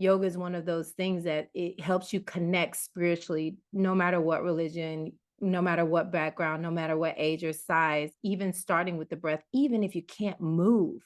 yoga is one of those things that it helps you connect spiritually, no matter what religion, no matter what background, no matter what age or size, even starting with the breath, even if you can't move,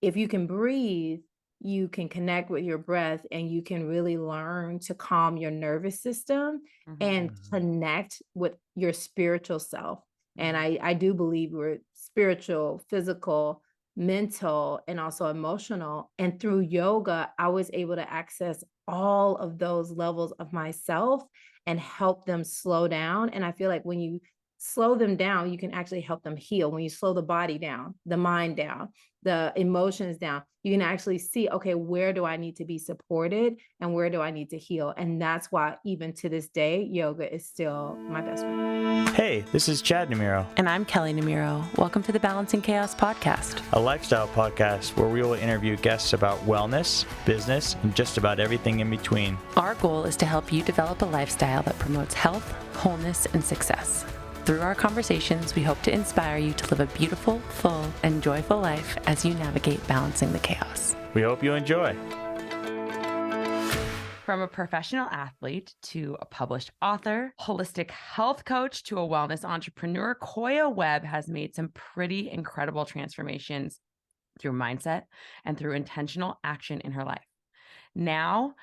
if you can breathe, you can connect with your breath and you can really learn to calm your nervous system Mhm, and Mhm. connect with your spiritual self. And mhm. I do believe we're spiritual, physical, mental, and also emotional. And through yoga, I was able to access all of those levels of myself and help them slow down. And I feel like when you slow them down, you can actually help them heal. When you slow the body down, the mind down, the emotions down, you can actually see, okay, where do I need to be supported and where do I need to heal? And that's why even to this day, yoga is still my best friend. Hey, this is Chad Namiro, And I'm Kelley Namiro. Welcome to the Balancing Chaos podcast. a lifestyle podcast where we will interview guests about wellness, business, and just about everything in between. Our goal is to help you develop a lifestyle that promotes health, wholeness, and success. Through our conversations, we hope to inspire you to live a beautiful, full, and joyful life as you navigate balancing the chaos. We hope you enjoy. From a professional athlete to a published author, holistic health coach to a wellness entrepreneur, Koya Webb has made some pretty incredible transformations through mindset and through intentional action in her life. Now,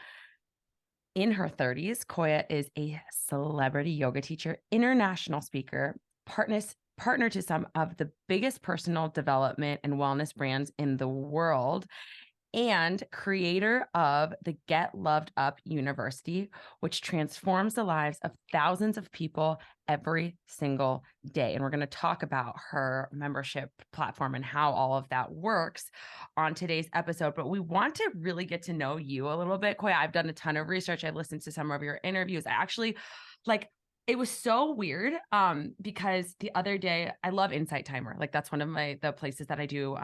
in her 30s, Koya is a celebrity yoga teacher, international speaker, partner to some of the biggest personal development and wellness brands in the world, and creator of the Get Loved Up University, which transforms the lives of thousands of people every single day. And we're going to talk about her membership platform and how all of that works on today's episode. But we want to really get to know you a little bit, Koya. I've done a ton of research. I've listened to some of your interviews. I actually like it was so weird because the other day I love Insight Timer. Like that's one of the places that I do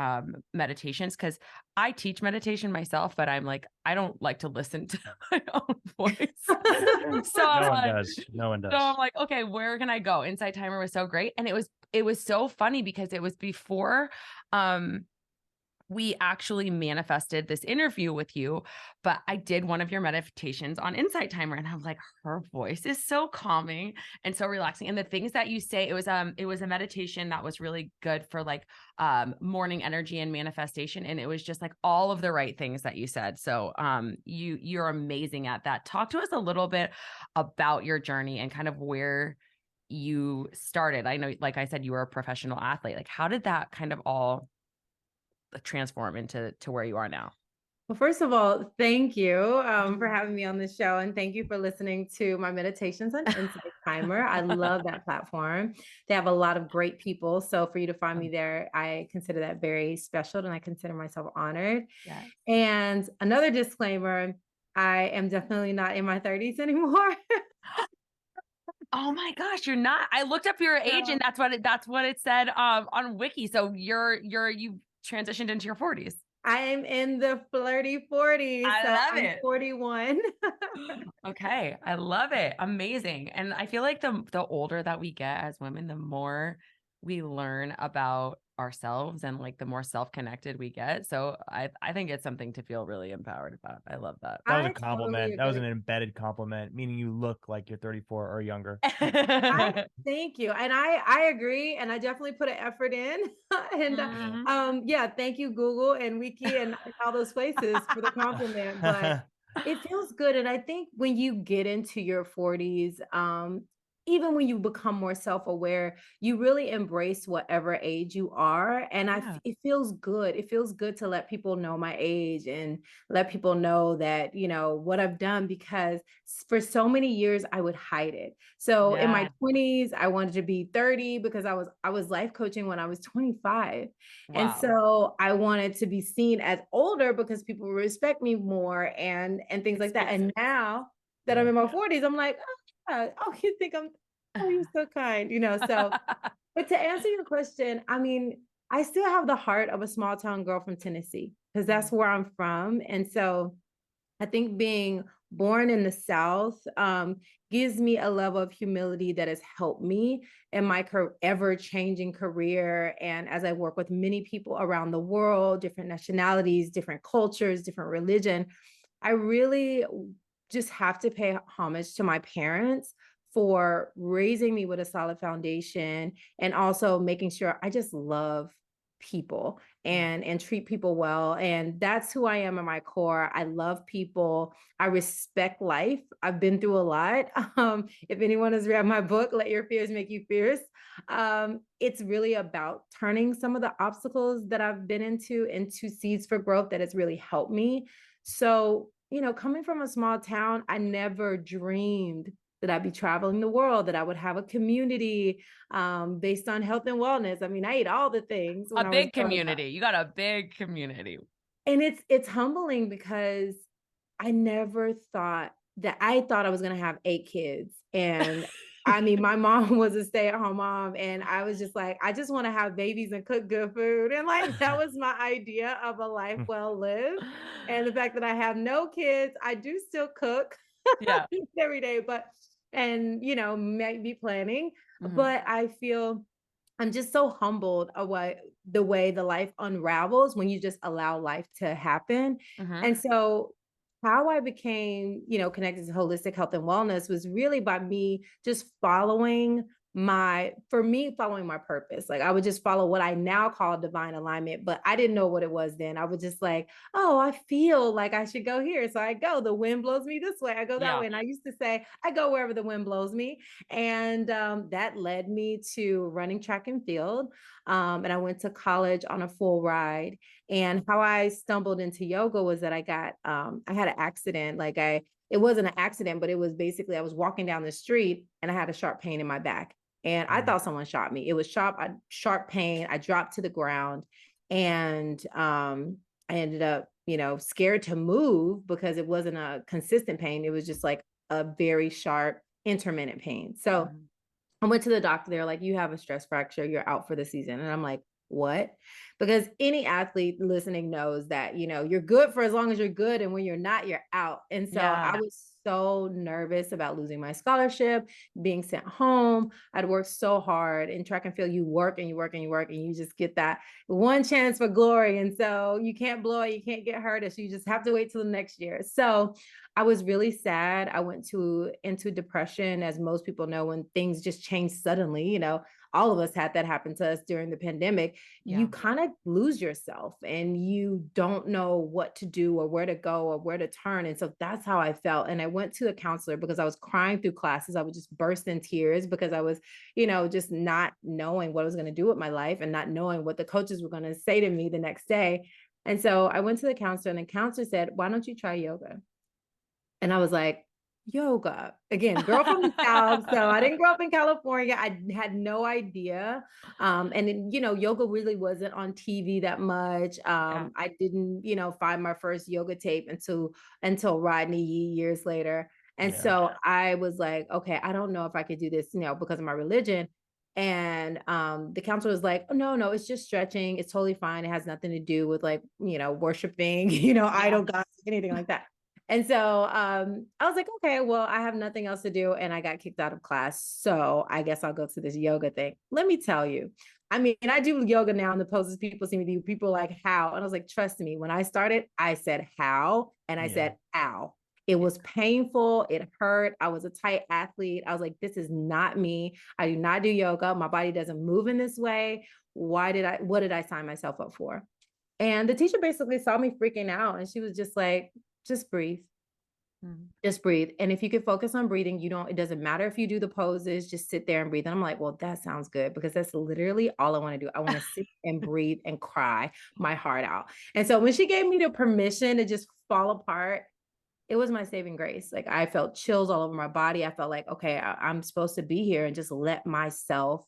meditations, because I teach meditation myself, but I'm like, I don't like to listen to my own voice. So I'm No one like, does. No one so I'm does. like, okay, where can I go? Insight Timer was so great. And it was so funny because it was before we actually manifested this interview with you, but I did one of your meditations on Insight Timer, and I was like, her voice is so calming and so relaxing. And the things that you say, it was a meditation that was really good for like morning energy and manifestation. And it was just like all of the right things that you said. So you're amazing at that. Talk to us a little bit about your journey and kind of where you started. I know, like I said, you were a professional athlete. Like, how did that kind of all transform into where you are now? Well, first of all, thank you for Mhm. having me on the show. And thank you for listening to my meditations on Insight Timer. I love that platform. They have a lot of great people. So for you to find me there, I consider that very special and I consider myself honored. Yes. And another disclaimer, I am definitely not in my 30s anymore. Oh my gosh, you're not. I looked up your age and So that's what it said on Wiki. So you've transitioned into your 40s. I'm in the flirty 40s. I So love I'm it. 41. Okay, I love it. Amazing. And I feel like the older that we get as women, the more we learn about ourselves and like the more self-connected we get. So I think it's something to feel really empowered about. I love that. That was a I totally compliment. That was an agree. embedded compliment, meaning you look like you're 34 or younger. I thank you, and I agree, and I definitely put an effort in, and, Yeah. Mhm. yeah, thank you, Google and Wiki and all those places for the compliment, but it feels good, and I think when you get into your 40s, even when you become more self-aware, you really embrace whatever age you are, and Yeah. it feels good. It feels good to let people know my age and let people know that, what I've done because for so many years I would hide it. So in my Yeah. 20s, I wanted to be 30 because I was life coaching when I was 25. And Wow. so I wanted to be seen as older because people respect me more and things like that. And Excuses. now that I'm Yeah. in my 40s, I'm like, oh, yeah, oh, you think oh, you're so kind. So but to answer your question, I mean, I still have the heart of a small town girl from Tennessee because that's where I'm from. And so I think being born in the South gives me a level of humility that has helped me in my ever changing career. And as I work with many people around the world, different nationalities, different cultures, different religion, I really just have to pay homage to my parents for raising me with a solid foundation and also making sure I just love people and treat people well, and that's who I am at my core. I love people. I respect life. I've been through a lot. If anyone has read my book, Let Your Fears Make You Fierce, it's really about turning some of the obstacles that I've been into seeds for growth that has really helped me. So, coming from a small town, I never dreamed that I'd be traveling the world, that I would have a community based on health and wellness. I mean, I ate all the things A when I was big growing up. community. You got a big community. And it's humbling because I never thought that I thought I was gonna have 8 kids. And I mean, my mom was a stay-at-home mom, and I was just like, I just want to have babies and cook good food. And like that was my idea of a life well lived. And the fact that I have no kids, I do still cook Yeah. every day, but and might be planning. Mhm. But I feel I'm just so humbled of the way the life unravels when you just allow life to happen. Mhm. And so how I became, connected to holistic health and wellness was really by me just following my purpose. Like I would just follow what I now call divine alignment, but I didn't know what it was then. I was just like, oh, I feel like I should go here. So I go, the wind blows me this way. I go that Yeah. way. And I used to say, I go wherever the wind blows me. And that led me to running track and field. And I went to college on a full ride. And how I stumbled into yoga was that I had an accident. It wasn't an accident, but it was basically I was walking down the street and I had a sharp pain in my back. And I thought someone shot me. It was sharp pain. I dropped to the ground, and I ended up, scared to move because it wasn't a consistent pain. It was just like a very sharp intermittent pain. So Mhm. I went to the doctor. They're like, you have a stress fracture. You're out for the season. And I'm like, what? Because any athlete listening knows that, you're good for as long as you're good. And when you're not, you're out. And so I Yeah. was so nervous about losing my scholarship, being sent home. I'd worked so hard in track and field. You work and you work and you work and you just get that one chance for glory. And so you can't blow it. You can't get hurt. So you just have to wait till the next year. So I was really sad. I went into depression, as most people know, when things just change suddenly. All of us had that happen to us during the pandemic. Yeah. You kind of lose yourself and you don't know what to do or where to go or where to turn. And so that's how I felt. And I went to a counselor because I was crying through classes. I would just burst in tears because I was, just not knowing what I was going to do with my life and not knowing what the coaches were going to say to me the next day. And so I went to the counselor, and the counselor said, why don't you try yoga? And I was like, yoga. Again, girl from the South. So I didn't grow up in California. I had no idea. And then, yoga really wasn't on TV that much. Yeah. I didn't, find my first yoga tape until Rodney Yee years later. And Yeah. so I was like, okay, I don't know if I could do this, because of my religion. And the counselor was like, oh, no, it's just stretching. It's totally fine. It has nothing to do with like, worshiping, idol gods, anything like that. And so I was like, okay, well, I have nothing else to do. And I got kicked out of class. So I guess I'll go to this yoga thing. Let me tell you, I mean, I do yoga now, and the poses people see me do, people are like, how? And I was like, trust me, when I started, I said, how? And I said, ow. It was painful. It hurt. I was a tight athlete. I was like, this is not me. I do not do yoga. My body doesn't move in this way. What did I sign myself up for? And the teacher basically saw me freaking out, and she was just like, just breathe. Mhm. Just breathe. And if you can focus on breathing, it doesn't matter if you do the poses, just sit there and breathe. And I'm like, well, that sounds good, because that's literally all I want to do. I want to sit and breathe and cry my heart out. And so when she gave me the permission to just fall apart, it was my saving grace. Like I felt chills all over my body. I felt like, okay, I'm supposed to be here and just let myself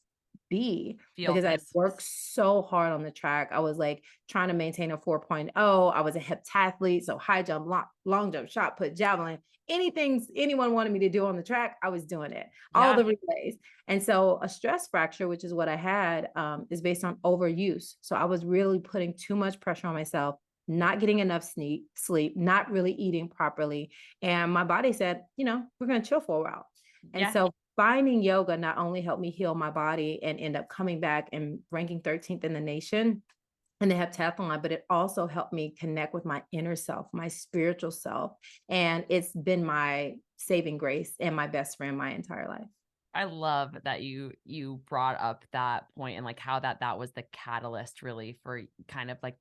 be, Feel because I this. worked so hard on the track. I was like trying to maintain a 4.0. I was a heptathlete. So high jump, long jump, shot put, javelin, anything anyone wanted me to do on the track, I was doing it, all Yeah. the relays. And so a stress fracture, which is what I had, is based on overuse. So I was really putting too much pressure on myself, not getting enough sleep, not really eating properly. And my body said, we're going to chill for a while. And Yeah. so finding yoga not only helped me heal my body and end up coming back and ranking 13th in the nation, and the heptathlon, but it also helped me connect with my inner self, my spiritual self. And it's been my saving grace and my best friend my entire life. I love that you brought up that point and like how that was the catalyst really for kind of like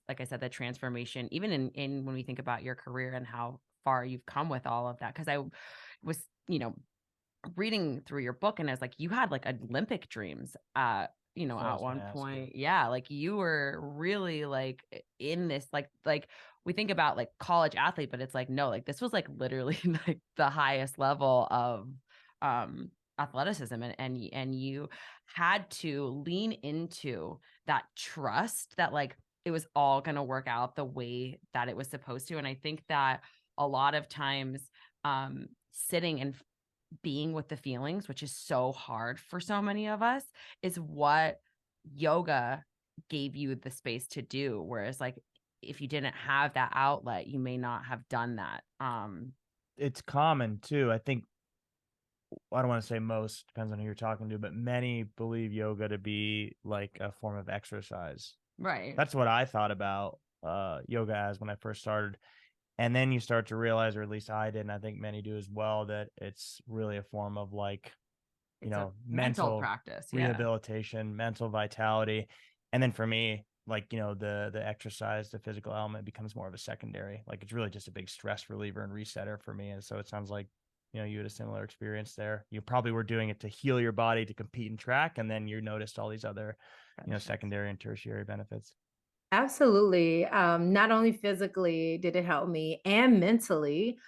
like I said, the transformation, even in when we think about your career and how far you've come with all of that. Cause I was, reading through your book and I was like, you had like Olympic dreams, That's what I at was gonna one ask you. point. Yeah. Like you were really like in this, like we think about like college athlete, but it's like, no, like this was like literally like the highest level of, um, athleticism and you had to lean into that trust that like it was all going to work out the way that it was supposed to. And I think that a lot of times, sitting and being with the feelings, which is so hard for so many of us, is what yoga gave you the space to do. Whereas like if you didn't have that outlet, you may not have done that. It's common too. I think I don't want to say most, depends on who you're talking to, but many believe yoga to be like a form of exercise. Right. That's what I thought about yoga as when I first started. And then you start to realize, or at least I did, and I think many do as well, that it's really a form of like, It's a mental mental practice. Yeah. rehabilitation, mental vitality. And then for me, like, the exercise, the physical element becomes more of a secondary. Like it's really just a big stress reliever and resetter for me. And so it sounds like, you had a similar experience there. You probably were doing it to heal your body to compete and track, and then you noticed all these other, secondary and tertiary benefits. Absolutely. Not only physically did it help me and mentally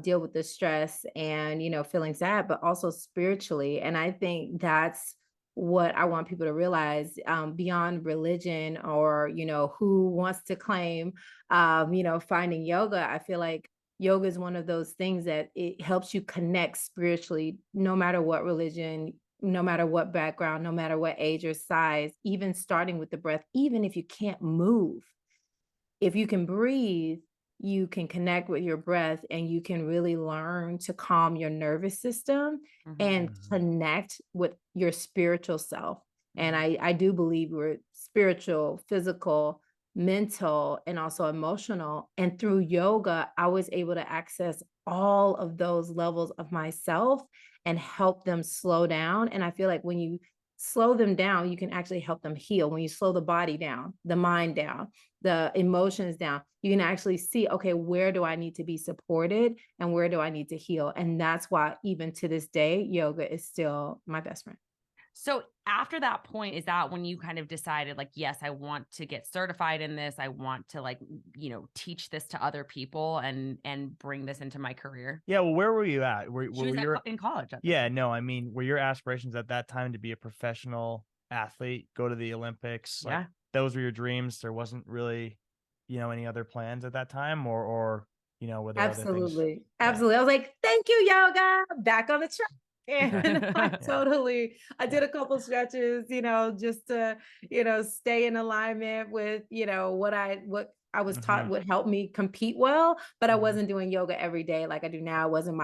deal with the stress and, feeling sad, but also spiritually. And I think that's what I want people to realize beyond religion or, who wants to claim, finding yoga. I feel like yoga is one of those things that it helps you connect spiritually, no matter what religion, no matter what background, no matter what age or size, even starting with the breath, even if you can't move, if you can breathe, you can connect with your breath and you can really learn to calm your nervous system Hmm. and Mhm. connect with your spiritual self. And Hmm. I do believe we're spiritual, physical, mental, and also emotional. And through yoga, I was able to access all of those levels of myself and help them slow down. And I feel like when you slow them down, you can actually help them heal. When you slow the body down, the mind down, the emotions down, you can actually see, okay, where do I need to be supported and where do I need to heal? And that's why even to this day, yoga is still my best friend. So after that point, is that when you kind of decided like, yes, I want to get certified in this. I want to like, teach this to other people and bring this into my career. Yeah. Well, where were you at? Were, She were was your, in college at the yeah, time. no, I mean, were your aspirations at that time to be a professional athlete, go to the Olympics? Like Yeah. those were your dreams. There wasn't really, any other plans at that time were there other things? Absolutely. Yeah. Absolutely. I was like, thank you, yoga. Back on the track. Okay. And Yeah. I did a couple stretches, just to, stay in alignment with, what I was Hmm. taught would help me compete well, but I Hmm. wasn't doing yoga every day like I do now. It wasn't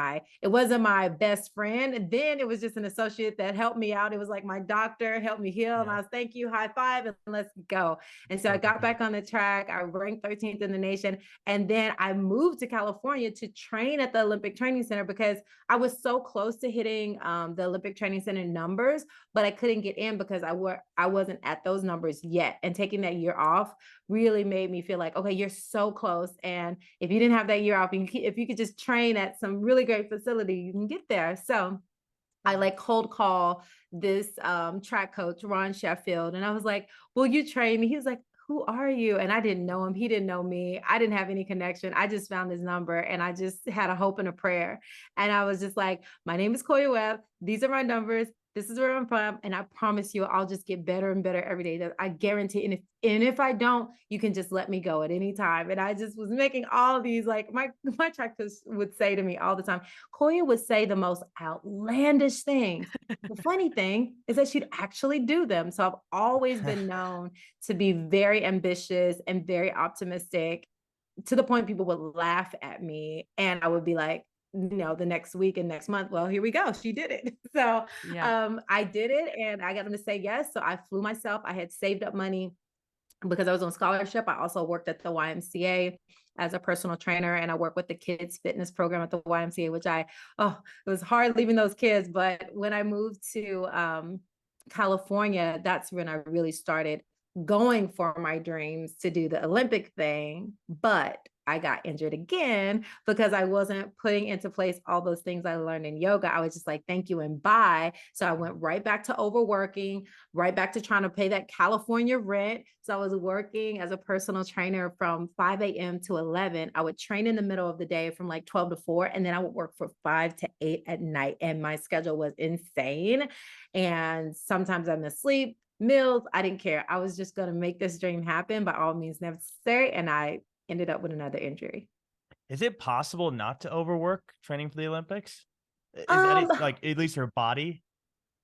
my best friend. And then it was just an associate that helped me out. It was like my doctor helped me heal. And Yeah. I was, thank you, high five, and let's go. And so I Perfect. got back on the track. I ranked 13th in the nation. And then I moved to California to train at the Olympic Training Center because I was so close to hitting the Olympic Training Center numbers, but I couldn't get in because I wasn't at those numbers yet. And taking that year off really made me feel like, okay, you're so close. And if you didn't have that year off, if you could just train at some really great facility, you can get there. So I like cold call this track coach, Ron Sheffield. And I was like, will you train me? He was like, who are you? And I didn't know him. He didn't know me. I didn't have any connection. I just found his number and I just had a hope and a prayer. And I was just like, my name is Koya Webb. These are my numbers. This is where I'm from. And I promise you, I'll just get better and better every day. That I guarantee. And if I don't, you can just let me go at any time. And I just was making all of these, like my track coach would say to me all the time, Koya would say the most outlandish things. The funny thing is that she'd actually do them. So I've always been known to be very ambitious and very optimistic to the point people would laugh at me. And I would be like, the next week and next month, well, here we go. She did it. So Yeah. I did it and I got them to say yes. So I flew myself. I had saved up money because I was on scholarship. I also worked at the YMCA as a personal trainer, and I work with the kids fitness program at the YMCA, which it was hard leaving those kids. But when I moved to California, that's when I really started going for my dreams to do the Olympic thing. But I got injured again because I wasn't putting into place all those things I learned in yoga. I was just like, thank you and bye. So I went right back to overworking, right back to trying to pay that California rent. So I was working as a personal trainer from 5 a.m. to 11. I would train in the middle of the day from like 12 to 4, and then I would work for 5 to 8 at night. And my schedule was insane. And sometimes I missed sleep, meals. I didn't care. I was just going to make this dream happen by all means necessary. And I ended up with another injury. Is it possible not to overwork training for the Olympics? Is Um, that like at least your body?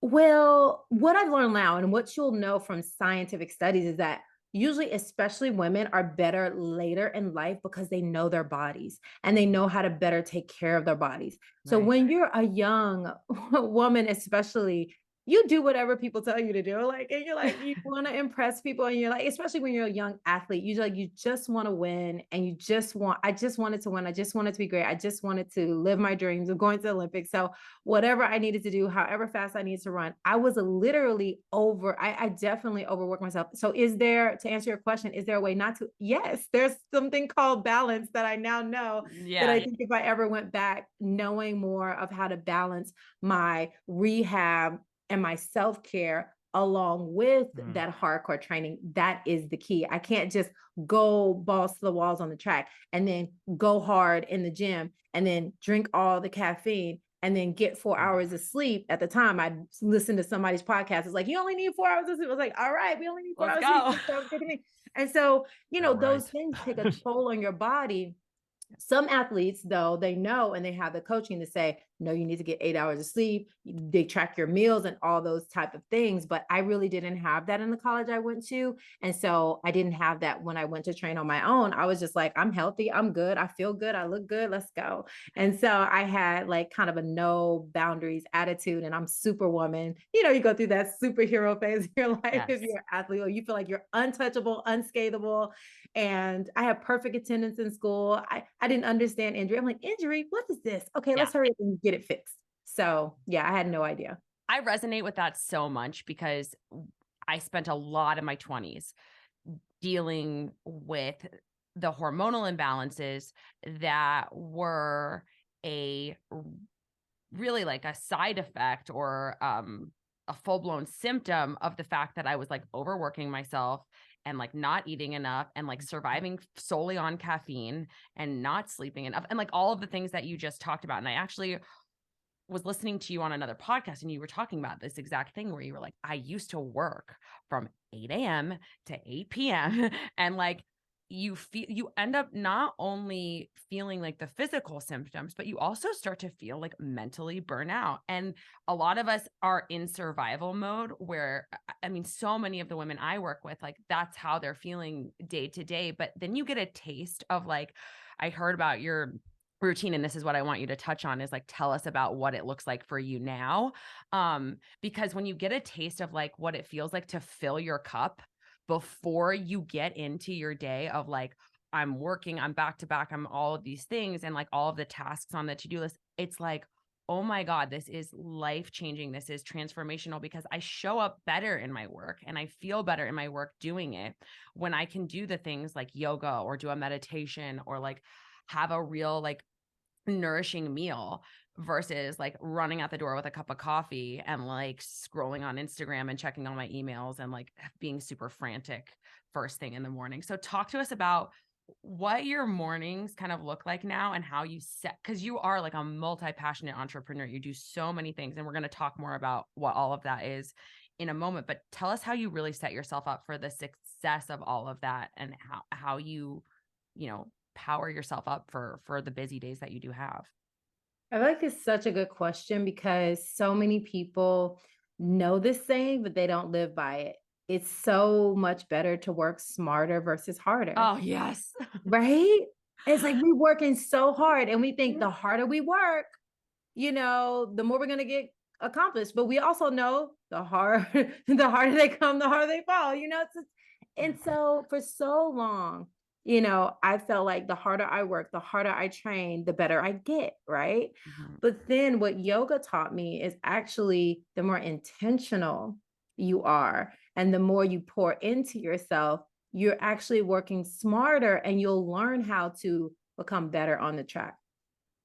Well, what I've learned now and what you'll know from scientific studies is that usually, especially women, are better later in life because they know their bodies and they know how to better take care of their bodies. So Right. when you're a young woman, especially, you do whatever people tell you to do. Like, and you're like, you want to impress people, and you're like, especially when you're a young athlete, you just want to win, and I just wanted to win. I just wanted to be great. I just wanted to live my dreams of going to the Olympics. So whatever I needed to do, however fast I needed to run, I was literally I definitely overworked myself. So to answer your question, is there a way not to? Yes, there's something called balance that I now know, that I Yeah. think if I ever went back knowing more of how to balance my rehab and my self-care along with that hardcore training, that is the key. I can't just go balls to the walls on the track and then go hard in the gym and then drink all the caffeine and then get 4 hours of sleep. At the time, I listened to somebody's podcast. It's like, you only need 4 hours of sleep. I was like, all right, we only need 4 Let's hours of go. sleep. And so, those Right. things take a toll on your body. Some athletes, though, they know, and they have the coaching to say, no, you need to get 8 hours of sleep. They track your meals and all those type of things. But I really didn't have that in the college I went to. And so I didn't have that when I went to train on my own. I was just like, I'm healthy. I'm good. I feel good. I look good. Let's go. And so I had like kind of a no boundaries attitude, and I'm superwoman. You go through that superhero phase in your life if Yes. you're an athlete, or you feel like you're untouchable, unscatable. And I had perfect attendance in school. I didn't understand injury. I'm like, injury? What is this? Okay, Yeah. let's hurry up and get it fixed. So yeah, I had no idea. I resonate with that so much because I spent a lot of my 20s dealing with the hormonal imbalances that were a really like a side effect or a full-blown symptom of the fact that I was like overworking myself and like not eating enough and like surviving solely on caffeine and not sleeping enough and like all of the things that you just talked about. And I actually was listening to you on another podcast, and you were talking about this exact thing where you were like, I used to work from 8 a.m. to 8 p.m. and like you end up not only feeling like the physical symptoms, but you also start to feel like mentally burnout. And a lot of us are in survival mode where, I mean, so many of the women I work with, like that's how they're feeling day to day. But then you get a taste of like, I heard about your routine, and this is what I want you to touch on, is like, tell us about what it looks like for you now. Because when you get a taste of like what it feels like to fill your cup before you get into your day of like, I'm working, I'm back to back, I'm all of these things and like all of the tasks on the to-do list, it's like, oh my God, this is life-changing. This is transformational because I show up better in my work and I feel better in my work doing it when I can do the things like yoga or do a meditation or like have a real like nourishing meal versus like running out the door with a cup of coffee and like scrolling on Instagram and checking all my emails and like being super frantic first thing in the morning. So talk to us about what your mornings kind of look like now and how you set, because you are like a multi-passionate entrepreneur. You do so many things, and we're going to talk more about what all of that is in a moment, but tell us how you really set yourself up for the success of all of that and how you power yourself up for the busy days that you do have. I feel like it's such a good question because so many people know this saying, but they don't live by it. It's so much better to work smarter versus harder, Oh, yes. right? It's like we're working so hard and we think the harder we work, the more we're going to get accomplished. But we also know the harder they come, the harder they fall. And so for so long, you know, I felt like the harder I work, the harder I train, the better I get, right? Mhm. But then what yoga taught me is actually the more intentional you are and the more you pour into yourself, you're actually working smarter and you'll learn how to become better on the track.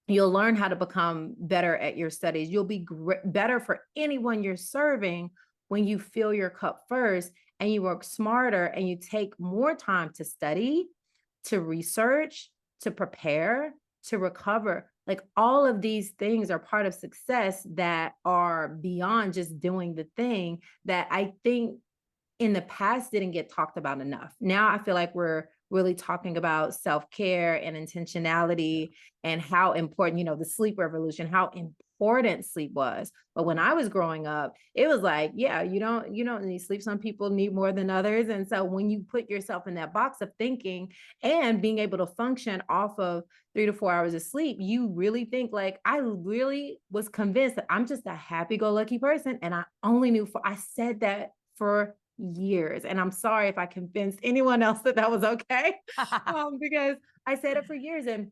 You'll learn how to become better at your studies. You'll be better for anyone you're serving when you fill your cup first and you work smarter and you take more time to study, to research, to prepare, to recover. Like all of these things are part of success that are beyond just doing the thing that I think in the past didn't get talked about enough. Now I feel like we're really talking about self-care and intentionality and how important, you know, the sleep revolution, how important sleep was. But when I was growing up, it was like, yeah, you don't need sleep. Some people need more than others. And so when you put yourself in that box of thinking and being able to function off of 3 to 4 hours of sleep, you really think like I really was convinced that I'm just a happy-go-lucky person. And I said that for years. And I'm sorry if I convinced anyone else that that was okay, because I said it for years. And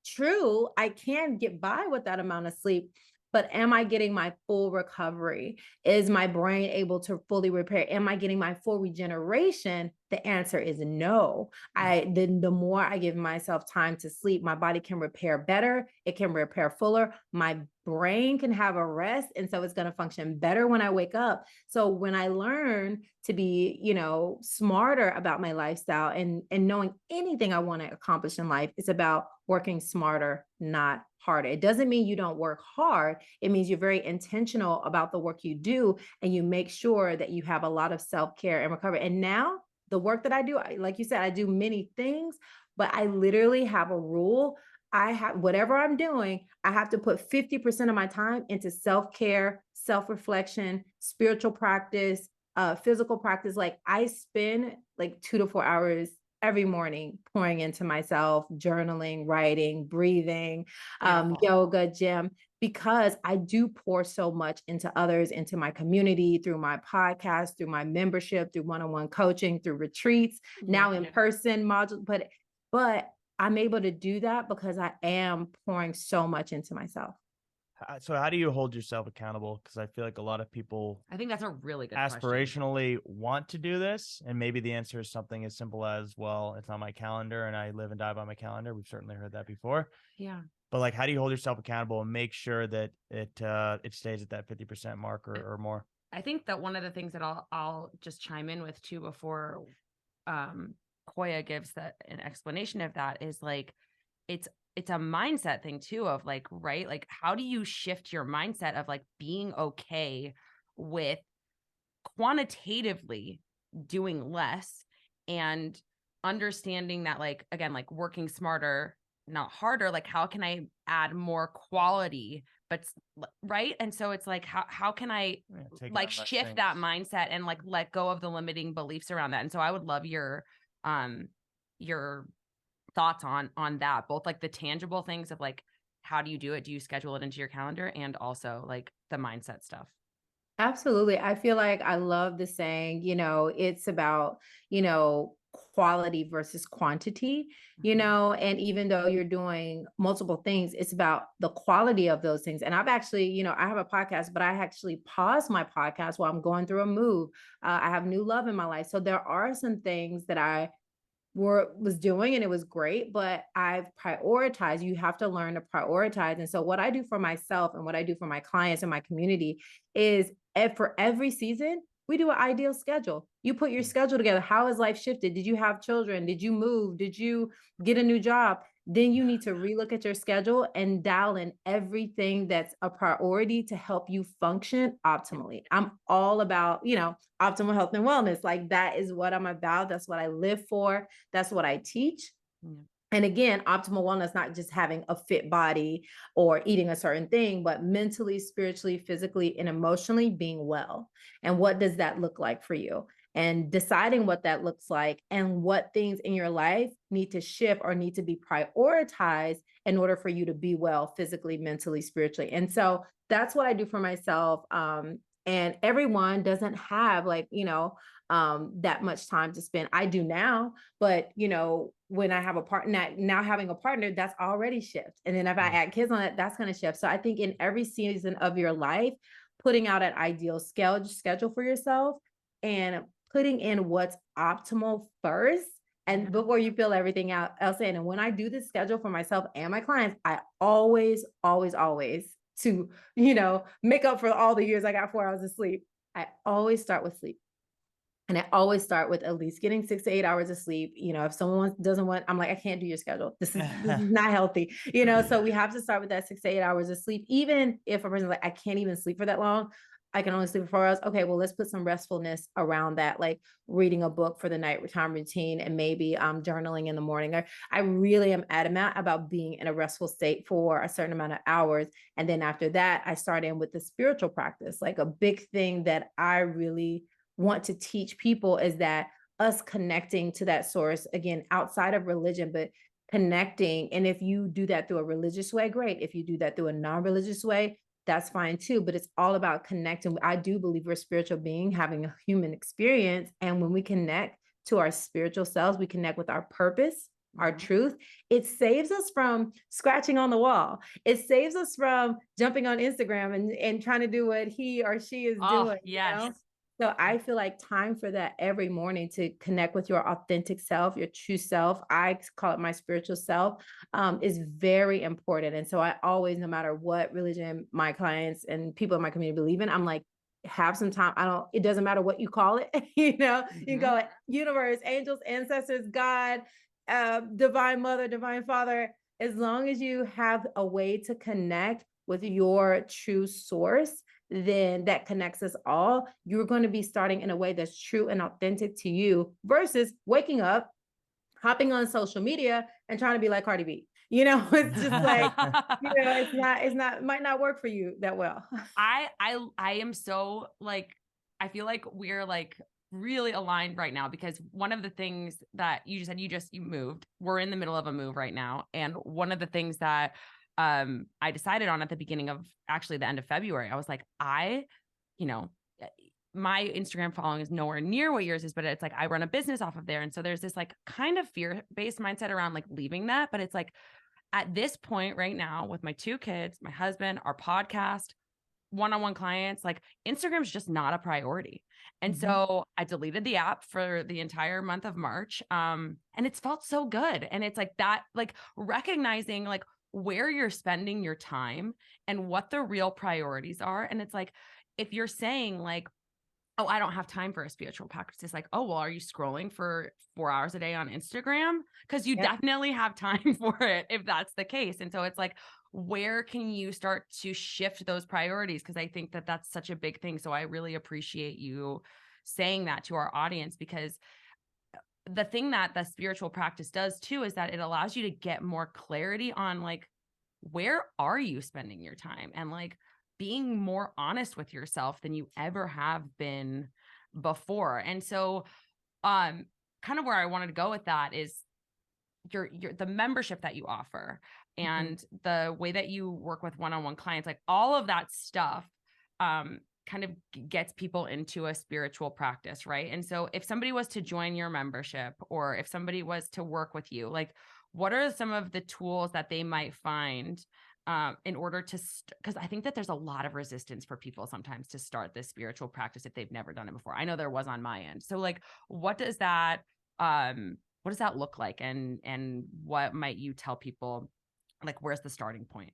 true, I can get by with that amount of sleep, but am I getting my full recovery? Is my brain able to fully repair? Am I getting my full regeneration? The answer is no. The more I give myself time to sleep, my body can repair better, it can repair fuller, my brain can have a rest, and so it's going to function better when I wake up. So when I learn to be, you know, smarter about my lifestyle and knowing anything I want to accomplish in life, it's about working smarter, not harder. It doesn't mean you don't work hard. It means you're very intentional about the work you do and you make sure that you have a lot of self-care and recovery. And now the work that I do, like you said, I do many things, but I literally have a rule. I have whatever I'm doing, I have to put 50% of my time into self-care, self-reflection, spiritual practice, physical practice. Like I spend like 2 to 4 hours every morning pouring into myself, journaling, writing, breathing, Beautiful. yoga, gym, because I do pour so much into others, into my community, through my podcast, through my membership, through one-on-one coaching, through retreats, now in person modules. But I'm able to do that because I am pouring so much into myself. So how do you hold yourself accountable? Because I feel like a lot of people I think that's a really good question. aspirationally want to do this, and maybe the answer is something as simple as, well, it's on my calendar and I live and die by my calendar. We've certainly heard that before. Yeah. But like, how do you hold yourself accountable and make sure that it stays at that 50% mark or more? I think that one of the things that I'll just chime in with too before Koya gives an explanation of that is like it's a mindset thing too of like, right? Like how do you shift your mindset of like being okay with quantitatively doing less and understanding that, like, again, like working smarter, not harder, like how can I add more quality, but right. And so it's like, how can I like shift that mindset and like let go of the limiting beliefs around that? And so I would love your thoughts on that, both like the tangible things of like, how do you do it? Do you schedule it into your calendar? And also like the mindset stuff. Absolutely. I feel like I love the saying, you know, it's about, you know, quality versus quantity, you Mhm. know, and even though you're doing multiple things, it's about the quality of those things. And I've actually, you know, I have a podcast, but I actually pause my podcast while I'm going through a move. I have new love in my life. So there are some things that I was doing and it was great, but I've prioritized. You have to learn to prioritize. And so what I do for myself and what I do for my clients and my community is for every season, we do an ideal schedule. You put your schedule together. How has life shifted? Did you have children? Did you move? Did you get a new job? Then you need to relook at your schedule and dial in everything that's a priority to help you function optimally. I'm all about, you know, optimal health and wellness. Like that is what I'm about. That's what I live for. That's what I teach. Yeah. And again, optimal wellness, not just having a fit body or eating a certain thing, but mentally, spiritually, physically, and emotionally being well. And what does that look like for you? And deciding what that looks like and what things in your life need to shift or need to be prioritized in order for you to be well physically, mentally, spiritually. And so that's what I do for myself. And everyone doesn't have like, you know, that much time to spend. I do now, but when I have a partner, now having a partner, that's already shift. And then if I add kids on it, that's going to shift. So I think in every season of your life, putting out an ideal schedule for yourself and putting in what's optimal first. And before you fill everything else in. And when I do this schedule for myself and my clients, I always, always, always to, make up for all the years I got 4 hours of sleep. I always start with sleep. And I always start with at least getting 6 to 8 hours of sleep. If someone doesn't want, I'm like, I can't do your schedule. This is not healthy. So we have to start with that 6 to 8 hours of sleep. Even if a person's like, I can't even sleep for that long, I can only sleep for 4 hours. Okay, well, let's put some restfulness around that, like reading a book for the nighttime routine and maybe journaling in the morning. I really am adamant about being in a restful state for a certain amount of hours. And then after that, I start in with the spiritual practice. Like a big thing that I really want to teach people is that us connecting to that source, again, outside of religion, but connecting. And if you do that through a religious way, great. If you do that through a non-religious way, that's fine too. But it's all about connecting. I do believe we're a spiritual being having a human experience. And when we connect to our spiritual selves, we connect with our purpose, our truth. It saves us from scratching on the wall. It saves us from jumping on Instagram and trying to do what he or she is doing. Yes. So I feel like time for that every morning to connect with your authentic self, your true self. I call it my spiritual self, is very important. And so I always, no matter what religion my clients and people in my community believe in, I'm like, have some time. It doesn't matter what you call it. You can call it universe, angels, ancestors, God, divine mother, divine father. As long as you have a way to connect with your true source, then that connects us all. You're going to be starting in a way that's true and authentic to you versus waking up, hopping on social media and trying to be like Cardi B. It's just like, it might not work for you that well. I am so like, I feel like we're like really aligned right now, because one of the things that you just said, you moved, we're in the middle of a move right now. And one of the things that I decided on at the beginning of actually the end of February, I was like, my Instagram following is nowhere near what yours is, but it's like, I run a business off of there. And so there's this like kind of fear-based mindset around like leaving that. But it's like, at this point right now with my 2 kids, my husband, our podcast, one-on-one clients, like Instagram's just not a priority. And so I deleted the app for the entire month of March. And it's felt so good. And it's like that, like recognizing like where you're spending your time and what the real priorities are. And it's like, if you're saying like, oh, I don't have time for a spiritual practice, it's like, oh, well, are you scrolling for 4 hours a day on Instagram? Because you definitely have time for it if that's the case. And so it's like, where can you start to shift those priorities? Because I think that that's such a big thing. So I really appreciate you saying that to our audience, because the thing that the spiritual practice does too is that it allows you to get more clarity on like, where are you spending your time, and like being more honest with yourself than you ever have been before. And so kind of where I wanted to go with that is your the membership that you offer and the way that you work with one-on-one clients, like all of that stuff kind of gets people into a spiritual practice, right? And so if somebody was to join your membership, or if somebody was to work with you, like what are some of the tools that they might find in order to, because I think that there's a lot of resistance for people sometimes to start this spiritual practice if they've never done it before. I know there was on my end. So like, what does that look like? And what might you tell people, like, where's the starting point?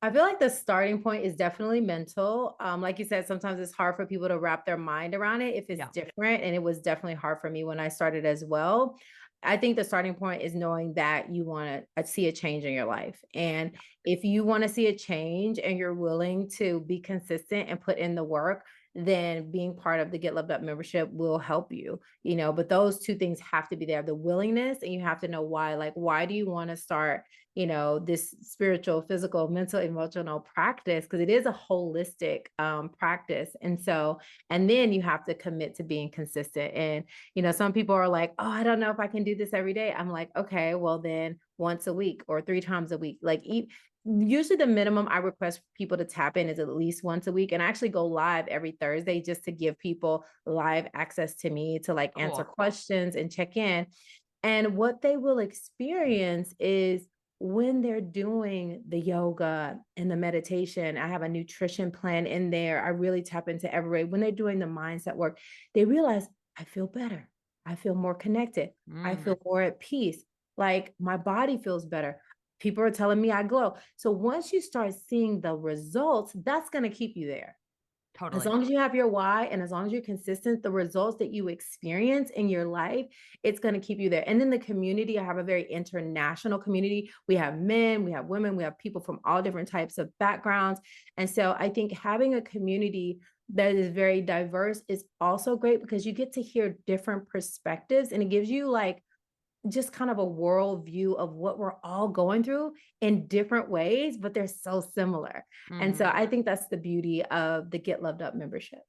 I feel like the starting point is definitely mental. Like you said, sometimes it's hard for people to wrap their mind around it if it's different. And it was definitely hard for me when I started as well. I think the starting point is knowing that you want to see a change in your life. And if you want to see a change and you're willing to be consistent and put in the work, then being part of the Get Loved Up membership will help you, but those two things have to be there, the willingness, and you have to know why. Like, why do you want to start, this spiritual, physical, mental, emotional practice? Because it is a holistic practice. And then you have to commit to being consistent. And, some people are like, oh, I don't know if I can do this every day. I'm like, okay, well then once a week or 3 times a week, like usually the minimum I request people to tap in is at least once a week. And I actually go live every Thursday just to give people live access to me to like answer Cool. questions and check in. And what they will experience is when they're doing the yoga and the meditation, I have a nutrition plan in there. I really tap into every way. When they're doing the mindset work, they realize I feel better. I feel more connected. I Mm, feel more at peace. Like my body feels better. People are telling me I glow. So once you start seeing the results, that's going to keep you there. As totally. long as you have your why and as long as you're consistent, the results that you experience in your life, it's going to keep you there. And then the community, I have a very international community. We have men, we have women, we have people from all different types of backgrounds. And so I think having a community that is very diverse is also great because you get to hear different perspectives and it gives you like just kind of a world view of what we're all going through in different ways, but they're so similar. And so Mhm. I think that's the beauty of the Get Loved Up membership.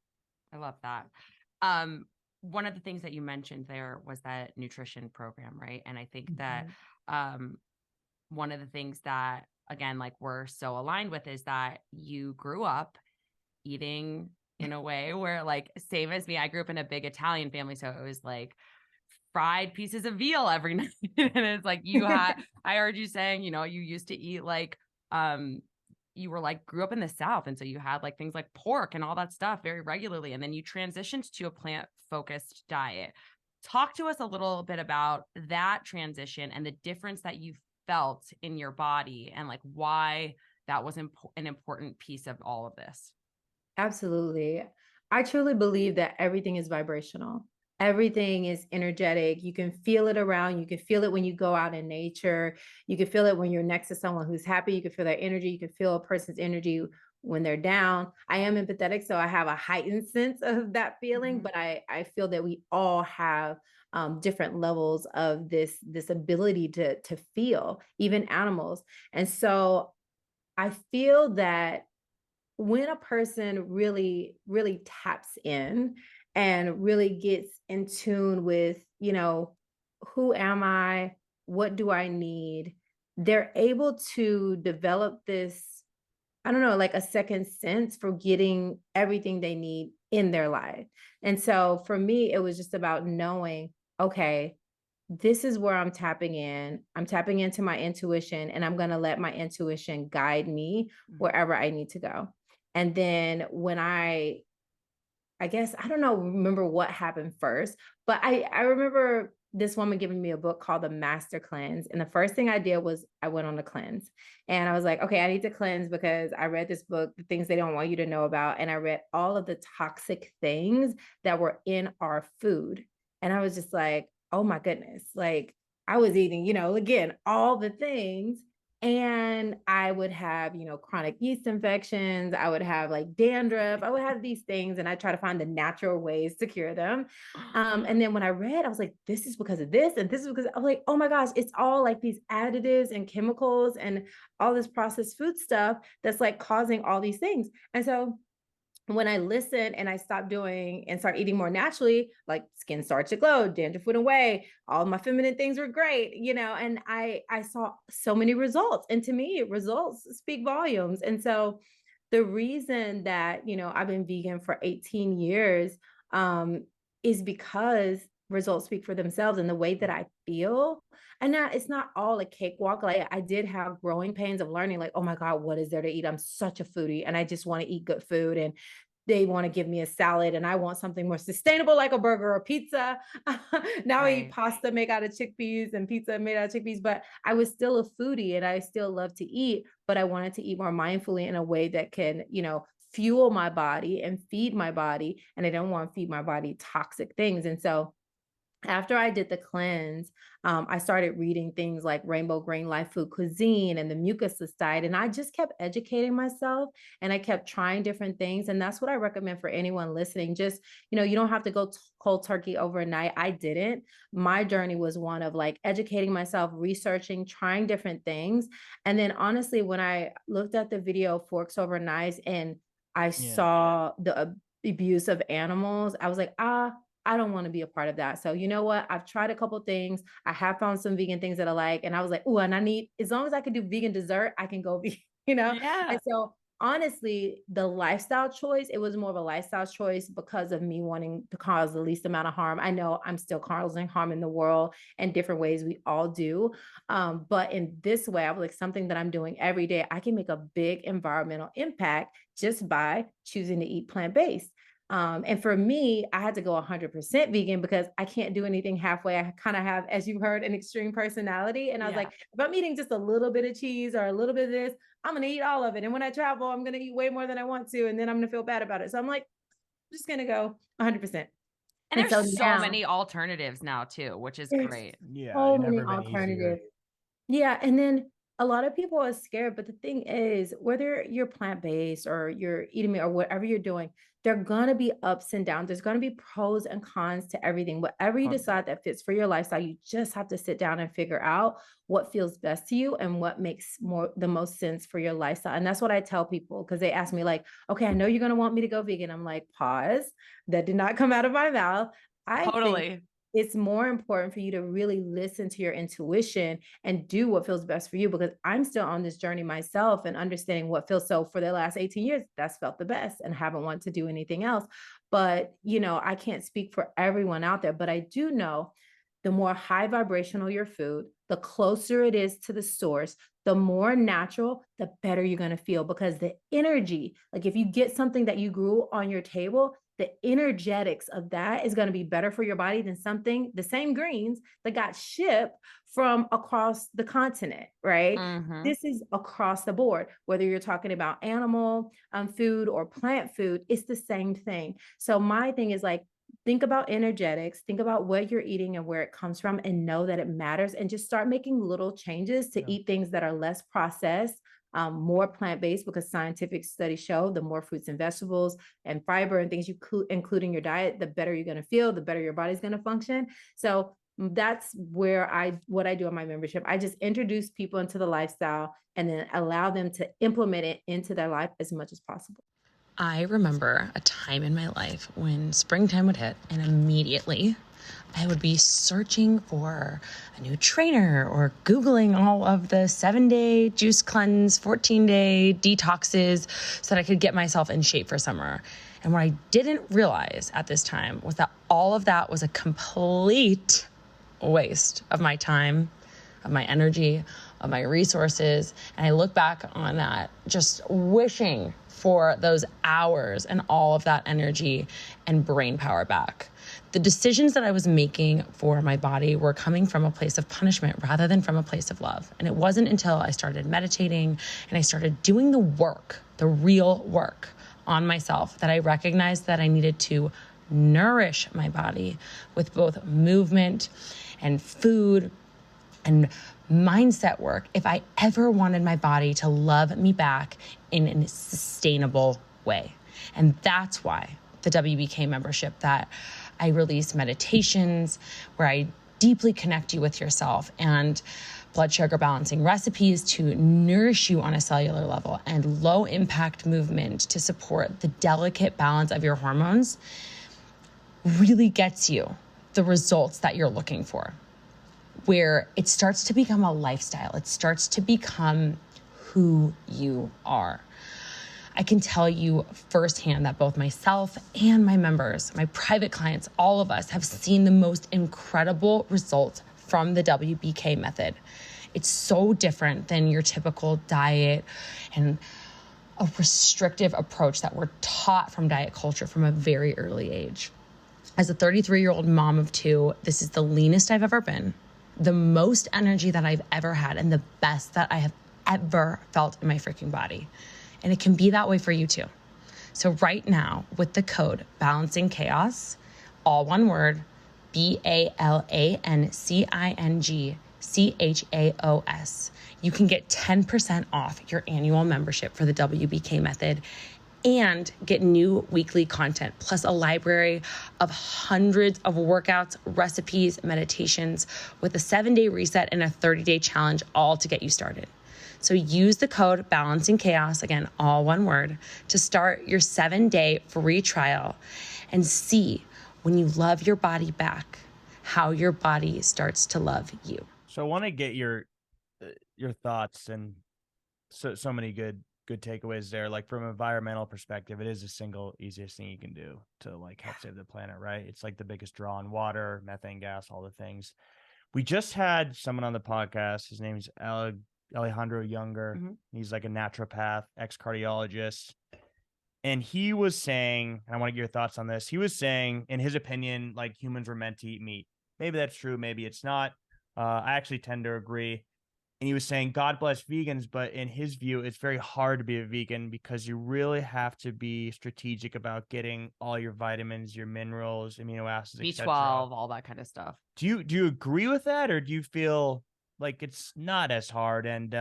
I love that. Um, One of the things that you mentioned there was that nutrition program, right? And I think that Mhm. um, one of the things that, again, like we're so aligned with is that you grew up eating in a way where, like, same as me, I grew up in a big Italian family. So it was like fried pieces of veal every night. And it's like I heard you saying, you used to eat like, um, you were like, grew up in the South. And so you had like things like pork and all that stuff very regularly. And then you transitioned to a plant focused diet. Talk to us a little bit about that transition and the difference that you felt in your body and like why that was an important piece of all of this. Absolutely. I truly believe that everything is vibrational. Everything is energetic. You can feel it around. You can feel it when you go out in nature. You can feel it when you're next to someone who's happy. You can feel their energy. You can feel a person's energy when they're down. I am empathetic, so I have a heightened sense of that feeling, Mhm. but I feel that we all have different levels of this ability to feel, even animals. And so I feel that when a person really taps in and really gets in tune with, who am I? What do I need? They're able to develop this, I don't know, like a second sense for getting everything they need in their life. And so for me, it was just about knowing, okay, this is where I'm tapping in. I'm tapping into my intuition and I'm going to let my intuition guide me Mhm. wherever I need to go. And then when I guess I don't know, remember what happened first, but I remember this woman giving me a book called The Master Cleanse. And the first thing I did was I went on a cleanse. And I was like, okay, I need to cleanse because I read this book, The Things They Don't Want You to Know About. And I read all of the toxic things that were in our food. And I was just like, oh my goodness. Like I was eating, again, all the things. And I would have, chronic yeast infections. I would have like dandruff. I would have these things, and I try to find the natural ways to cure them. And then when I read, I was like, this is because of this, and this is because I'm like, oh my gosh, it's all like these additives and chemicals and all this processed food stuff that's like causing all these things. And so when I listened and I stopped doing and start eating more naturally, like skin started to glow, dandruff went away, all my feminine things were great, and I saw so many results. And to me, results speak volumes. And so the reason that, I've been vegan for 18 years um, is because results speak for themselves and the way that I feel. And now it's not all a cakewalk. Like I did have growing pains of learning, like, oh my God, what is there to eat? I'm such a foodie and I just want to eat good food. And they want to give me a salad and I want something more sustainable like a burger or pizza. Now I eat Right. pasta made out of chickpeas and pizza made out of chickpeas, but I was still a foodie and I still love to eat, but I wanted to eat more mindfully in a way that can, fuel my body and feed my body. And I don't want to feed my body toxic things. And so after I did the cleanse, I started reading things like Rainbow Green Life Food Cuisine and the Mucus Diet. And I just kept educating myself and I kept trying different things. And that's what I recommend for anyone listening. Just, you don't have to go cold turkey overnight. I didn't. My journey was one of like educating myself, researching, trying different things. And then honestly, when I looked at the video Forks Over Knives and I Yeah. saw the abuse of animals, I was like, I don't want to be a part of that. So you know what? I've tried a couple things. I have found some vegan things that I like. And I was like, oh, and I need, as long as I can do vegan dessert, I can go vegan. you know? Yeah. And so honestly, the lifestyle choice, it was more of a lifestyle choice because of me wanting to cause the least amount of harm. I know I'm still causing harm in the world in different ways. We all do. But in this way, I was like, something that I'm doing every day, I can make a big environmental impact just by choosing to eat plant-based. And for me, I had to go 100% vegan because I can't do anything halfway. I kind of have, as you heard, an extreme personality. And I was Yeah. like, if I'm eating just a little bit of cheese or a little bit of this, I'm going to eat all of it. And when I travel, I'm going to eat way more than I want to. And then I'm going to feel bad about it. So I'm like, I'm just going to go 100%. And And so there's so now many alternatives now too, which is there's great. Yeah, so it many never been easier. alternatives. Yeah, and then a lot of people are scared, but the thing is, whether you're plant-based or you're eating meat or whatever you're doing, there are gonna be ups and downs. There's gonna be pros and cons to everything. Whatever you 100. decide that fits for your lifestyle, you just have to sit down and figure out what feels best to you and what makes the most sense for your lifestyle. And that's what I tell people because they ask me, like, okay, I know you're gonna want me to go vegan. I'm like, pause. That did not come out of my mouth. I think Totally. it's more important for you to really listen to your intuition and do what feels best for you because I'm still on this journey myself and understanding what feels so for the last 18 years that's felt the best and haven't wanted to do anything else. But I can't speak for everyone out there, but I do know the more high vibrational your food, the closer it is to the source, the more natural, the better you're going to feel because the energy, like if you get something that you grew on your table, the energetics of that is going to be better for your body than something, the same greens that got shipped from across the continent, right? Mhm. This is across the board, whether you're talking about animal food or plant food, it's the same thing. So my thing is like, think about energetics, think about what you're eating and where it comes from, and know that it matters. And just start making little changes to Yeah. eat things that are less processed, more plant-based, because scientific studies show the more fruits and vegetables and fiber and things you include in your diet, the better you're going to feel, the better your body's going to function. So that's what I do in my membership. I just introduce people into the lifestyle and then allow them to implement it into their life as much as possible. I remember a time in my life when springtime would hit and immediately I would be searching for a new trainer or Googling all of the 7-day juice cleanse, 14-day detoxes so that I could get myself in shape for summer. And what I didn't realize at this time was that all of that was a complete waste of my time, of my energy, of my resources. And I look back on that just wishing for those hours and all of that energy and brain power back. The decisions that I was making for my body were coming from a place of punishment rather than from a place of love. And it wasn't until I started meditating and I started doing the work, the real work on myself, that I recognized that I needed to nourish my body with both movement and food and mindset work if I ever wanted my body to love me back in a sustainable way. And that's why the WBK membership, that I release meditations where I deeply connect you with yourself, and blood sugar balancing recipes to nourish you on a cellular level, and low impact movement to support the delicate balance of your hormones, really gets you the results that you're looking for, where it starts to become a lifestyle. It starts to become who you are. I can tell you firsthand that both myself and my members, my private clients, all of us have seen the most incredible results from the WBK method. It's so different than your typical diet and a restrictive approach that we're taught from diet culture from a very early age. As a 33-year-old mom of 2, this is the leanest I've ever been, the most energy that I've ever had, and the best that I have ever felt in my freaking body. And it can be that way for you too. So right now, with the code Balancing Chaos, all one word, BALANCINGCHAOS, you can get 10% off your annual membership for the WBK method and get new weekly content, plus a library of hundreds of workouts, recipes, meditations, with a 7-day reset and a 30-day challenge, all to get you started. So use the code Balancing Chaos, again, all one word, to start your 7-day free trial and see, when you love your body back, how your body starts to love you. So I want to get your thoughts and so many good takeaways there. Like from an environmental perspective, it is the single easiest thing you can do to like help save the planet, right? It's like the biggest draw on water, methane gas, all the things. We just had someone on the podcast. His name's Alejandro Younger. He's like a naturopath, ex-cardiologist. And he was saying, and I want to get your thoughts on this. He was saying, in his opinion, like humans were meant to eat meat. Maybe that's true. Maybe it's not. I actually tend to agree. And he was saying, God bless vegans. But in his view, it's very hard to be a vegan because you really have to be strategic about getting all your vitamins, your minerals, amino acids, B12, etc. all that kind of stuff. Do you agree with that? Or do you feel like it's not as hard? And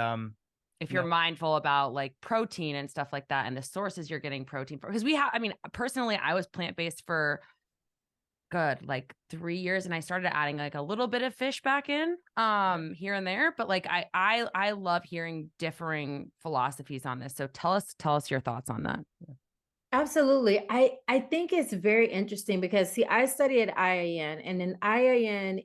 if you're mindful about like protein and stuff like that and the sources you're getting protein from, because personally, I was plant-based for like 3 years, and I started adding like a little bit of fish back in here and there, but like I love hearing differing philosophies on this. So tell us your thoughts on that. Absolutely. I think it's very interesting because see, I studied at IIN, and in IIN,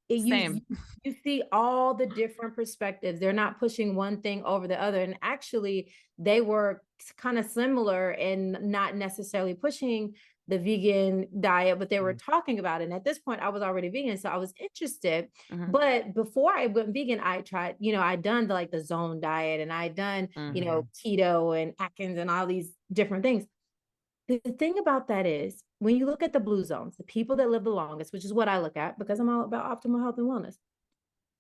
Same. You see all the different perspectives. They're not pushing one thing over the other. And actually, they were kind of similar and not necessarily pushing the vegan diet, but they were talking about it. And at this point, I was already vegan, so I was interested. But before I went vegan, I tried, I'd done the zone diet, and I'd done, keto and Atkins and all these different things. The thing about that is, when you look at the blue zones, the people that live the longest, which is what I look at because I'm all about optimal health and wellness,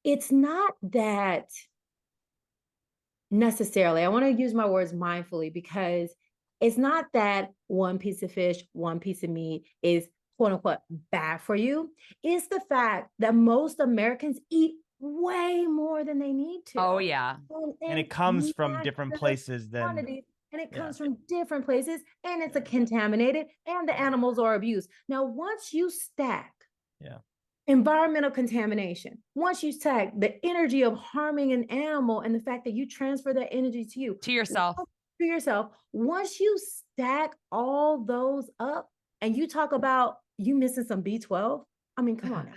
it's not that necessarily, I want to use my words mindfully, because it's not that one piece of fish, one piece of meat is quote unquote bad for you. It's the fact that most Americans eat way more than they need to. Oh, yeah. And it comes from different places than... And it comes from different places, and it's a contaminated, and the animals are abused. Now, once you stack environmental contamination, once you stack the energy of harming an animal and the fact that you transfer that energy to yourself, once you stack all those up and you talk about you missing some B12, I mean, come on now.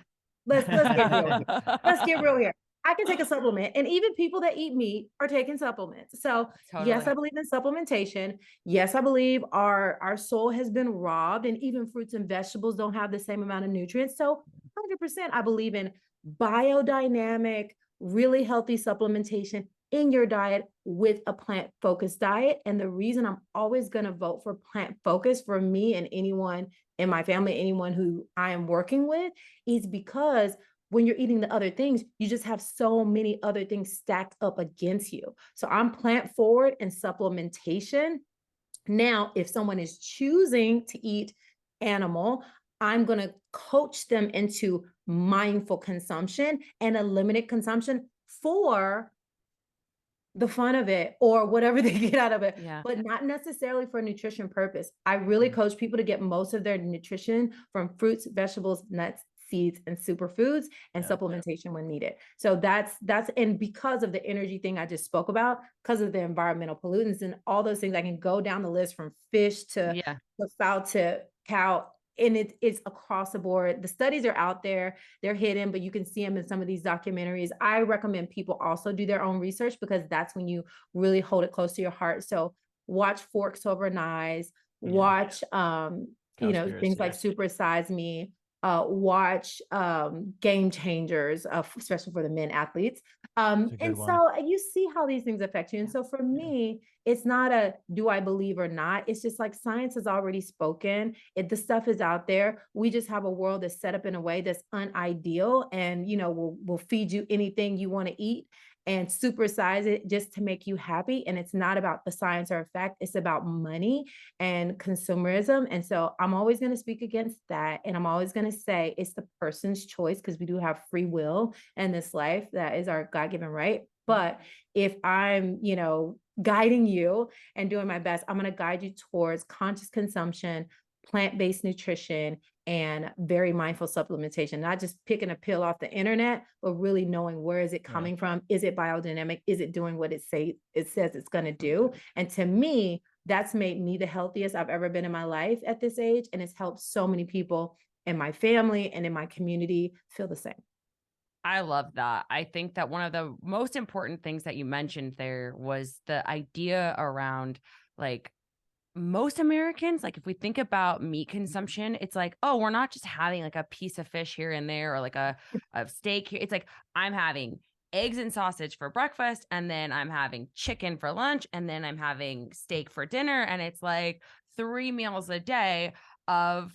Let's get real. Let's get real here. I can take a supplement, and even people that eat meat are taking supplements. So yes, I believe in supplementation. Yes, I believe our soul has been robbed, and even fruits and vegetables don't have the same amount of nutrients. So 100% I believe in biodynamic, really healthy supplementation in your diet with a plant-focused diet. And the reason I'm always going to vote for plant-focused for me and anyone in my family, anyone who I am working with, is because when you're eating the other things, you just have so many other things stacked up against you. So I'm plant forward and supplementation. Now, if someone is choosing to eat animal, I'm going to coach them into mindful consumption and a limited consumption for the fun of it or whatever they get out of it, but not necessarily for nutrition purpose. I really coach people to get most of their nutrition from fruits, vegetables, nuts, seeds, and superfoods, and supplementation when needed. So that's, and because of the energy thing I just spoke about, because of the environmental pollutants and all those things, I can go down the list from fish to fowl to cow, and it's across the board. The studies are out there, they're hidden, but you can see them in some of these documentaries. I recommend people also do their own research, because that's when you really hold it close to your heart. So watch Forks Over Knives, watch, things like Super Size Me, watch Game Changers, especially for the men athletes. And so you see how these things affect you. And so for me, it's not a do I believe or not. It's just like science has already spoken. The stuff is out there. We just have a world that's set up in a way that's unideal, and we'll feed you anything you want to eat and supersize it just to make you happy. And it's not about the science or effect. It's about money and consumerism. And so I'm always going to speak against that. And I'm always going to say it's the person's choice, because we do have free will in this life. That is our God-given right. But if I'm, guiding you and doing my best, I'm going to guide you towards conscious consumption, plant-based nutrition, and very mindful supplementation, not just picking a pill off the internet, but really knowing where is it coming from? Is it biodynamic? Is it doing what it says it's going to do? And to me, that's made me the healthiest I've ever been in my life at this age. And it's helped so many people in my family and in my community feel the same. I love that. I think that one of the most important things that you mentioned there was the idea around like most Americans, like if we think about meat consumption, it's like, oh, we're not just having like a piece of fish here and there or like a steak here. It's like I'm having eggs and sausage for breakfast, and then I'm having chicken for lunch, and then I'm having steak for dinner. And it's like 3 meals a day of,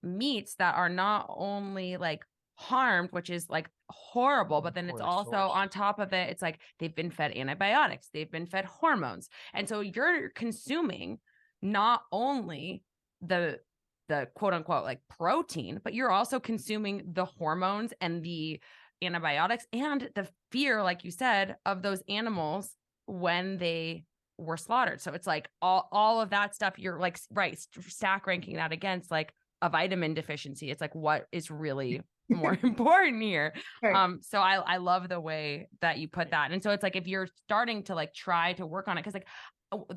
meats that are not only like harmed, which is like horrible, but then it's also on top of it, it's like they've been fed antibiotics, they've been fed hormones. And so you're consuming not only the quote unquote like protein, but you're also consuming the hormones and the antibiotics and the fear, like you said, of those animals when they were slaughtered. So it's like all of that stuff, you're like, right, stack ranking that against like a vitamin deficiency. It's like, what is really more important here? Right. So I love the way that you put that. And so it's like, if you're starting to like try to work on it, because like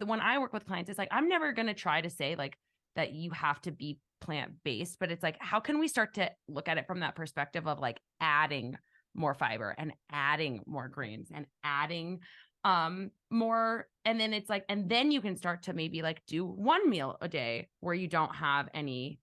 when I work with clients, it's like, I'm never going to try to say like that you have to be plant-based, but it's like, how can we start to look at it from that perspective of like adding more fiber and adding more greens and adding more, and then it's like, and then you can start to maybe like do 1 meal a day where you don't have any,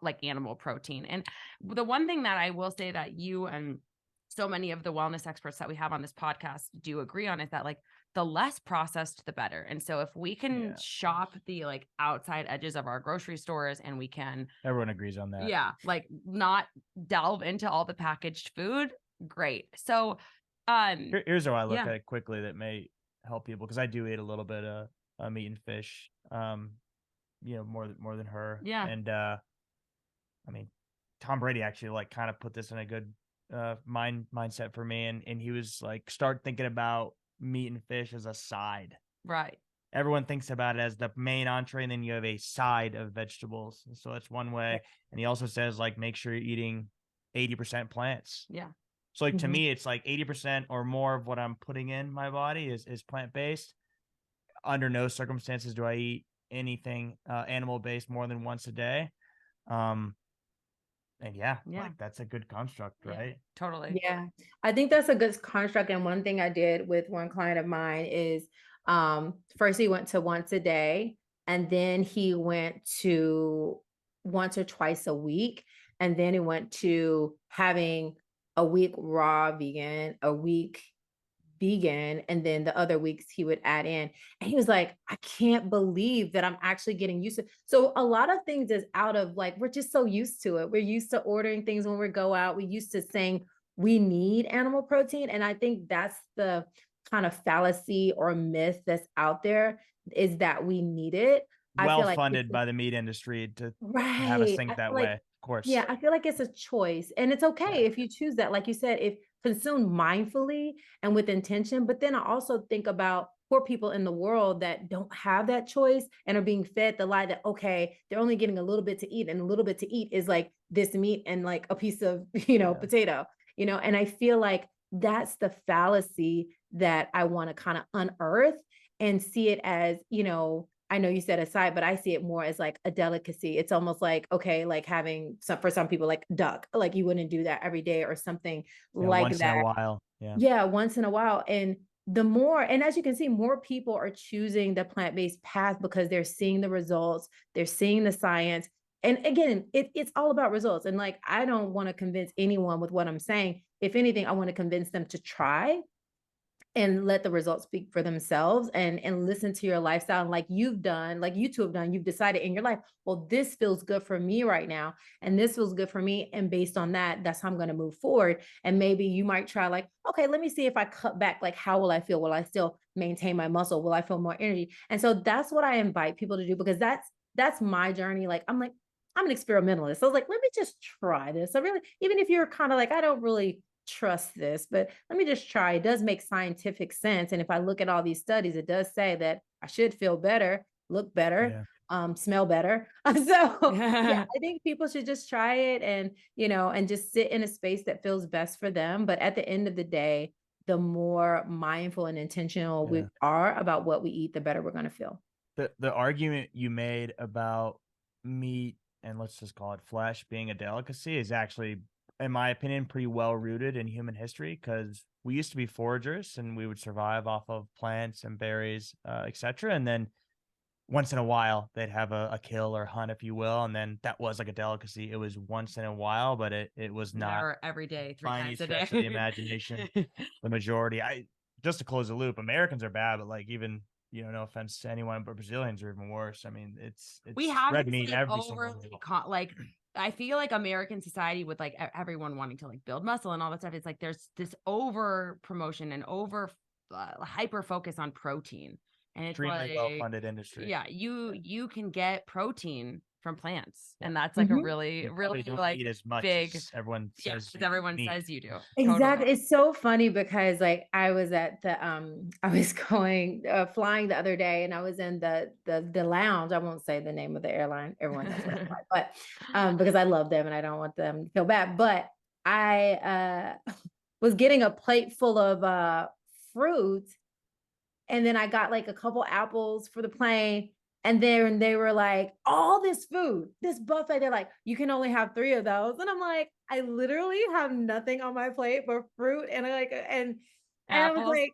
like animal protein. And the one thing that I will say that you and so many of the wellness experts that we have on this podcast do agree on is that like the less processed, the better. And so if we can shop the like outside edges of our grocery stores, and we can, everyone agrees on that. Yeah. Like not delve into all the packaged food. Great. So, here's how I look at it quickly that may help people. Cause I do eat a little bit of meat and fish, more than her. Yeah. And, I mean, Tom Brady actually like kind of put this in a good mindset for me, and he was like, start thinking about meat and fish as a side. Right. Everyone thinks about it as the main entree, and then you have a side of vegetables. So that's one way. And he also says like, make sure you're eating 80% plants. Yeah. So like to me, it's like 80% or more of what I'm putting in my body is plant-based. Under no circumstances do I eat anything animal-based more than once a day. And like that's a good construct, right? Totally. Yeah, I think that's a good construct. And one thing I did with one client of mine is first he went to once a day, and then he went to once or twice a week, and then he went to having a week raw vegan, a week vegan, and then the other weeks he would add in. And he was like, I can't believe that I'm actually getting used to. So a lot of things is out of like, we're just so used to it. We're used to ordering things when we go out. We used to saying we need animal protein. And I think that's the kind of fallacy or myth that's out there, is that we need it. I feel like funded by the meat industry to right. have us think that way. Of course. Yeah, I feel like it's a choice, and it's okay if you choose that. Like you said, if consumed mindfully and with intention. But then I also think about poor people in the world that don't have that choice and are being fed the lie that, okay, they're only getting a little bit to eat, and a little bit to eat is like this meat and like a piece of, potato, and I feel like that's the fallacy that I want to kind of unearth and see it as, I know you said aside, but I see it more as like a delicacy. It's almost like, okay, like having for some people like duck, like you wouldn't do that every day or something like once that. in a while. Yeah, once in a while. And the more, and as you can see, more people are choosing the plant-based path because they're seeing the results, they're seeing the science. And again, it's all about results. And like, I don't want to convince anyone with what I'm saying. If anything, I want to convince them to try and let the results speak for themselves, and listen to your lifestyle. And like you've done, like you two have done, you've decided in your life, well, this feels good for me right now, and this feels good for me. And based on that, that's how I'm going to move forward. And maybe you might try like, okay, let me see if I cut back, like, how will I feel? Will I still maintain my muscle? Will I feel more energy? And so that's what I invite people to do, because that's my journey. Like, I'm an experimentalist. So I was like, let me just try this. I really, even if you're kind of like, I don't really trust this, but let me just try. It does make scientific sense. And if I look at all these studies, it does say that I should feel better, look better, smell better. So I think people should just try it, and, and just sit in a space that feels best for them. But at the end of the day, the more mindful and intentional we are about what we eat, the better we're going to feel. The argument you made about meat, and let's just call it flesh, being a delicacy is actually in my opinion, pretty well rooted in human history, because we used to be foragers and we would survive off of plants and berries, etc. And then once in a while they'd have a kill or hunt, if you will, and then that was like a delicacy. It was once in a while, but it was not Never every day, 3 by any times a stretch of the day. imagination the majority. I Just to close the loop, Americans are bad, but like even, no offense to anyone, but Brazilians are even worse. I mean, We it's have red this meat like every single overly meal. like I feel like American society with like everyone wanting to like build muscle and all that stuff. It's like there's this over promotion and over hyper focus on protein, and it's Extremely like, well-funded industry. yeah, you can get protein from plants, Yeah. and that's like a Mhm. really You probably really don't like eat as much big, as everyone yeah, says as you everyone need. says you do. Exactly. Totally. It's so funny because like I was at the I was going flying the other day and I was in the lounge. I won't say the name of the airline. Everyone knows what I fly, but because I love them and I don't want them to feel bad. But I was getting a plate full of fruit, and then I got like a couple apples for the plane. And then they were like, all this food, this buffet, they're like, you can only have 3 of those. And I'm like, I literally have nothing on my plate but fruit. And I like, and I was Apples. like,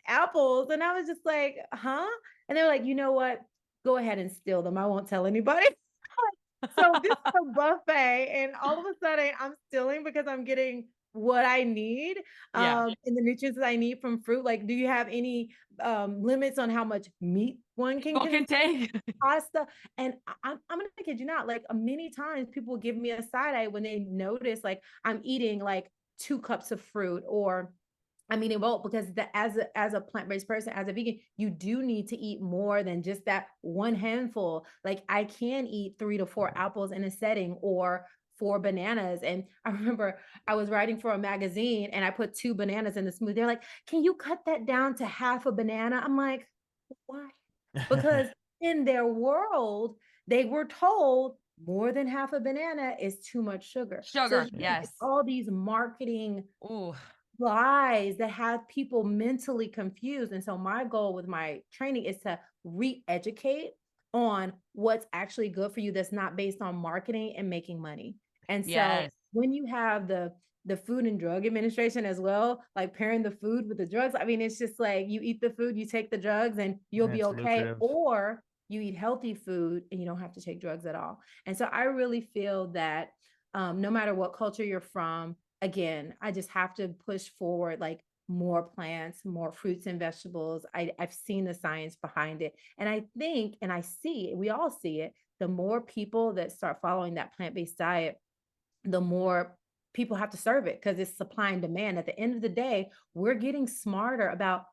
apples. And I was just like, huh? And they were like, you know what? Go ahead and steal them. I won't tell anybody. So this is a buffet, and all of a sudden I'm stealing because I'm getting what I need, Yeah. and the nutrients that I need from fruit. Like, do you have any limits on how much meat one can People can consume? take. Pasta? And I'm gonna kid you not, like many times people give me a side eye when they notice like I'm eating like 2 cups of fruit, or I mean, it won't, because as a plant-based person, as a vegan, you do need to eat more than just that one handful. Like I can eat 3 to 4 apples in a setting, or 4 bananas. And I remember I was writing for a magazine and I put 2 bananas in the smoothie. They're like, can you cut that down to half a banana? I'm like, why? Because in their world, they were told more than half a banana is too much sugar. So Sugar. it's Yes. all these marketing Ooh. lies that have people mentally confused. And so my goal with my training is to re-educate on what's actually good for you, that's not based on marketing and making money. And so Yes. when you have the Food and Drug Administration as well, like pairing the food with the drugs, I mean, it's just like you eat the food, you take the drugs, and you'll And be it's okay. lucrative. Or you eat healthy food and you don't have to take drugs at all. And so I really feel that no matter what culture you're from, again, I just have to push forward like more plants, more fruits and vegetables. I've seen the science behind it. And I think, and I see it, we all see it, the more people that start following that plant-based diet, the more people have to serve it, because it's supply and demand. At the end of the day, we're getting smarter about,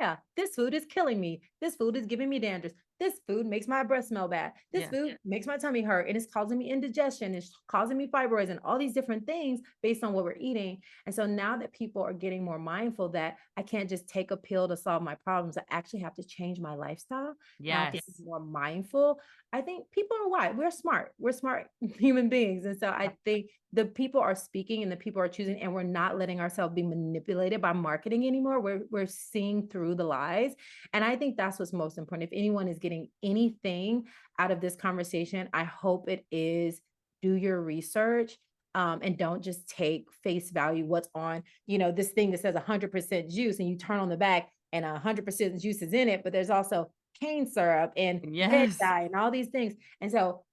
yeah, this food is killing me. This food is giving me dandruff. This food makes my breath smell bad. This Yeah. food makes my tummy hurt, and it's causing me indigestion. It's causing me fibroids and all these different things based on what we're eating. And so now that people are getting more mindful that I can't just take a pill to solve my problems, I actually have to change my lifestyle. And I have to Yes. be more mindful. I think people are wise. We're smart. We're smart human beings. And so I think the people are speaking and the people are choosing, and we're not letting ourselves be manipulated by marketing anymore. We're seeing through the lies. And I think that's what's most important. If anyone is getting anything out of this conversation, I hope it is do your research. And don't just take face value what's on, this thing that says 100% juice, and you turn on the back and 100% juice is in it, but there's also cane syrup and red Yes. dye and all these things. And so,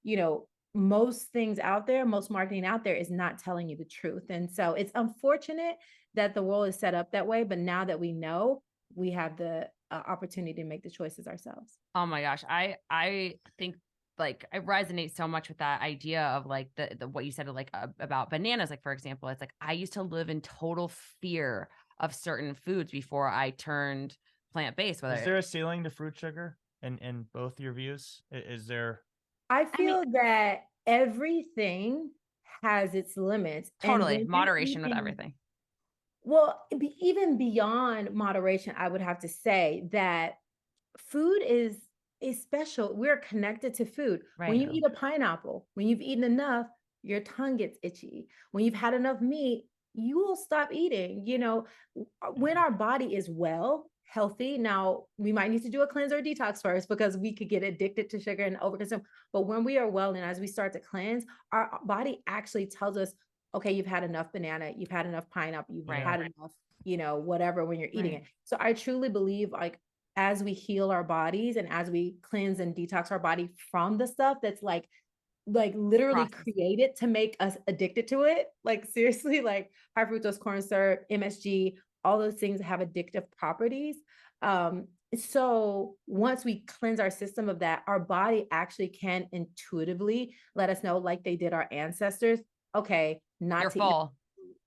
most things out there, most marketing out there is not telling you the truth. And so it's unfortunate that the world is set up that way. But now that we know, we have the opportunity to make the choices ourselves. Oh my gosh. I think like I resonate so much with that idea of like the what you said like about bananas. Like, for example, it's like I used to live in total fear of certain foods before I turned plant-based. Is there a ceiling to fruit sugar in both your views? Is there? I I mean, feel that everything has its limits. And totally when you're moderation with eating, everything. well, even beyond moderation, I would have to say that food is special. We're connected to food. When Right. you eat a pineapple, when you've eaten enough, your tongue gets itchy. When you've had enough meat, you will stop eating. When our body is well, healthy, now we might need to do a cleanse or detox first, because we could get addicted to sugar and overconsume. But when we are well, and as we start to cleanse, our body actually tells us okay, you've had enough banana, you've had enough pineapple, you've Right. had enough, whatever when you're eating Right. it. So I truly believe like as we heal our bodies and as we cleanse and detox our body from the stuff that's like literally Process. created to make us addicted to it. Like seriously, like high fructose corn syrup, MSG, all those things have addictive properties. So once we cleanse our system of that, our body actually can intuitively let us know, like they did our ancestors, okay, not You're to eat. full.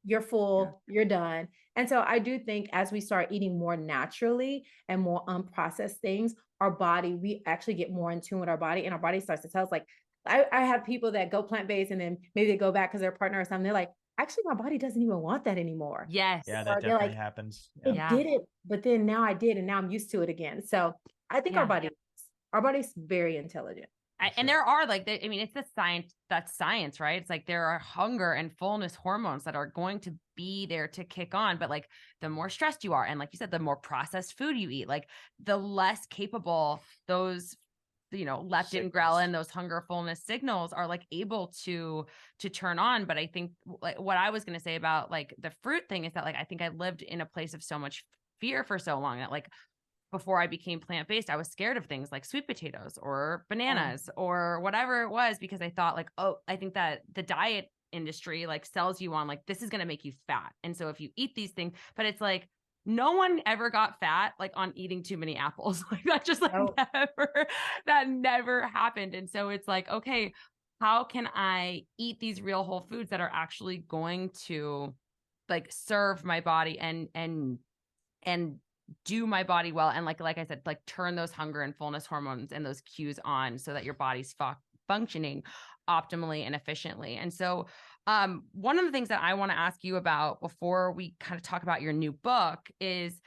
You're full, you're done. And so I do think as we start eating more naturally and more unprocessed things, our body, we actually get more in tune with our body, and our body starts to tell us like, I have people that go plant-based and then maybe they go back because their partner or something. They're like, actually, my body doesn't even want that anymore. Yes. Yeah, Or that they're definitely like, happens. it Yeah. did it, but then now I did, and now I'm used to it again. So I think Yeah. our body's very intelligent. And there are like, I mean, it's the science, that's science, right? It's like there are hunger and fullness hormones that are going to be there to kick on. But like the more stressed you are, and like you said, the more processed food you eat, like the less capable those, leptin, Signals. ghrelin, those hunger fullness signals are like able to turn on. But I think like what I was going to say about like the fruit thing is that like, I think I lived in a place of so much fear for so long that like, before I became plant-based, I was scared of things like sweet potatoes or bananas or whatever it was, because I thought like, oh, I think that the diet industry like sells you on like, this is going to make you fat. And so if you eat these things, but it's like, no one ever got fat like on eating too many apples. Like that just like that never happened. And so it's like, okay, how can I eat these real whole foods that are actually going to like serve my body and do my body well, and like I said, like turn those hunger and fullness hormones and those cues on so that your body's functioning optimally and efficiently. And so one of the things that I want to ask you about before we kind of talk about your new book is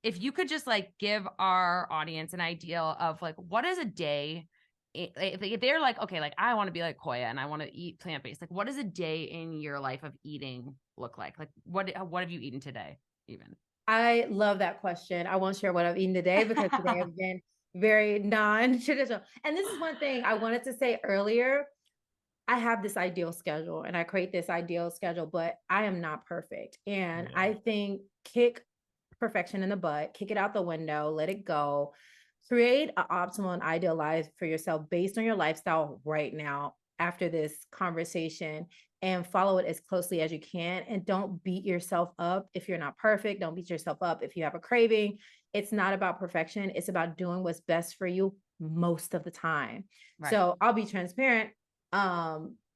if you could just like give our audience an idea of like what is a day, if they're like, okay, like I want to be like Koya and I want to eat plant-based, like what does a day in your life of eating look like what have you eaten today even? I love that question. I won't share what I've eaten today because today has been very non-traditional. And this is one thing I wanted to say earlier. I have this ideal schedule and I create this ideal schedule, but I am not perfect. And I think kick perfection in the butt, kick it out the window, let it go, create an optimal and ideal life for yourself based on your lifestyle right now after this conversation, and follow it as closely as you can. And don't beat yourself up if you're not perfect. Don't beat yourself up if you have a craving. It's not about perfection. It's about doing what's best for you most of the time. Right. So I'll be transparent.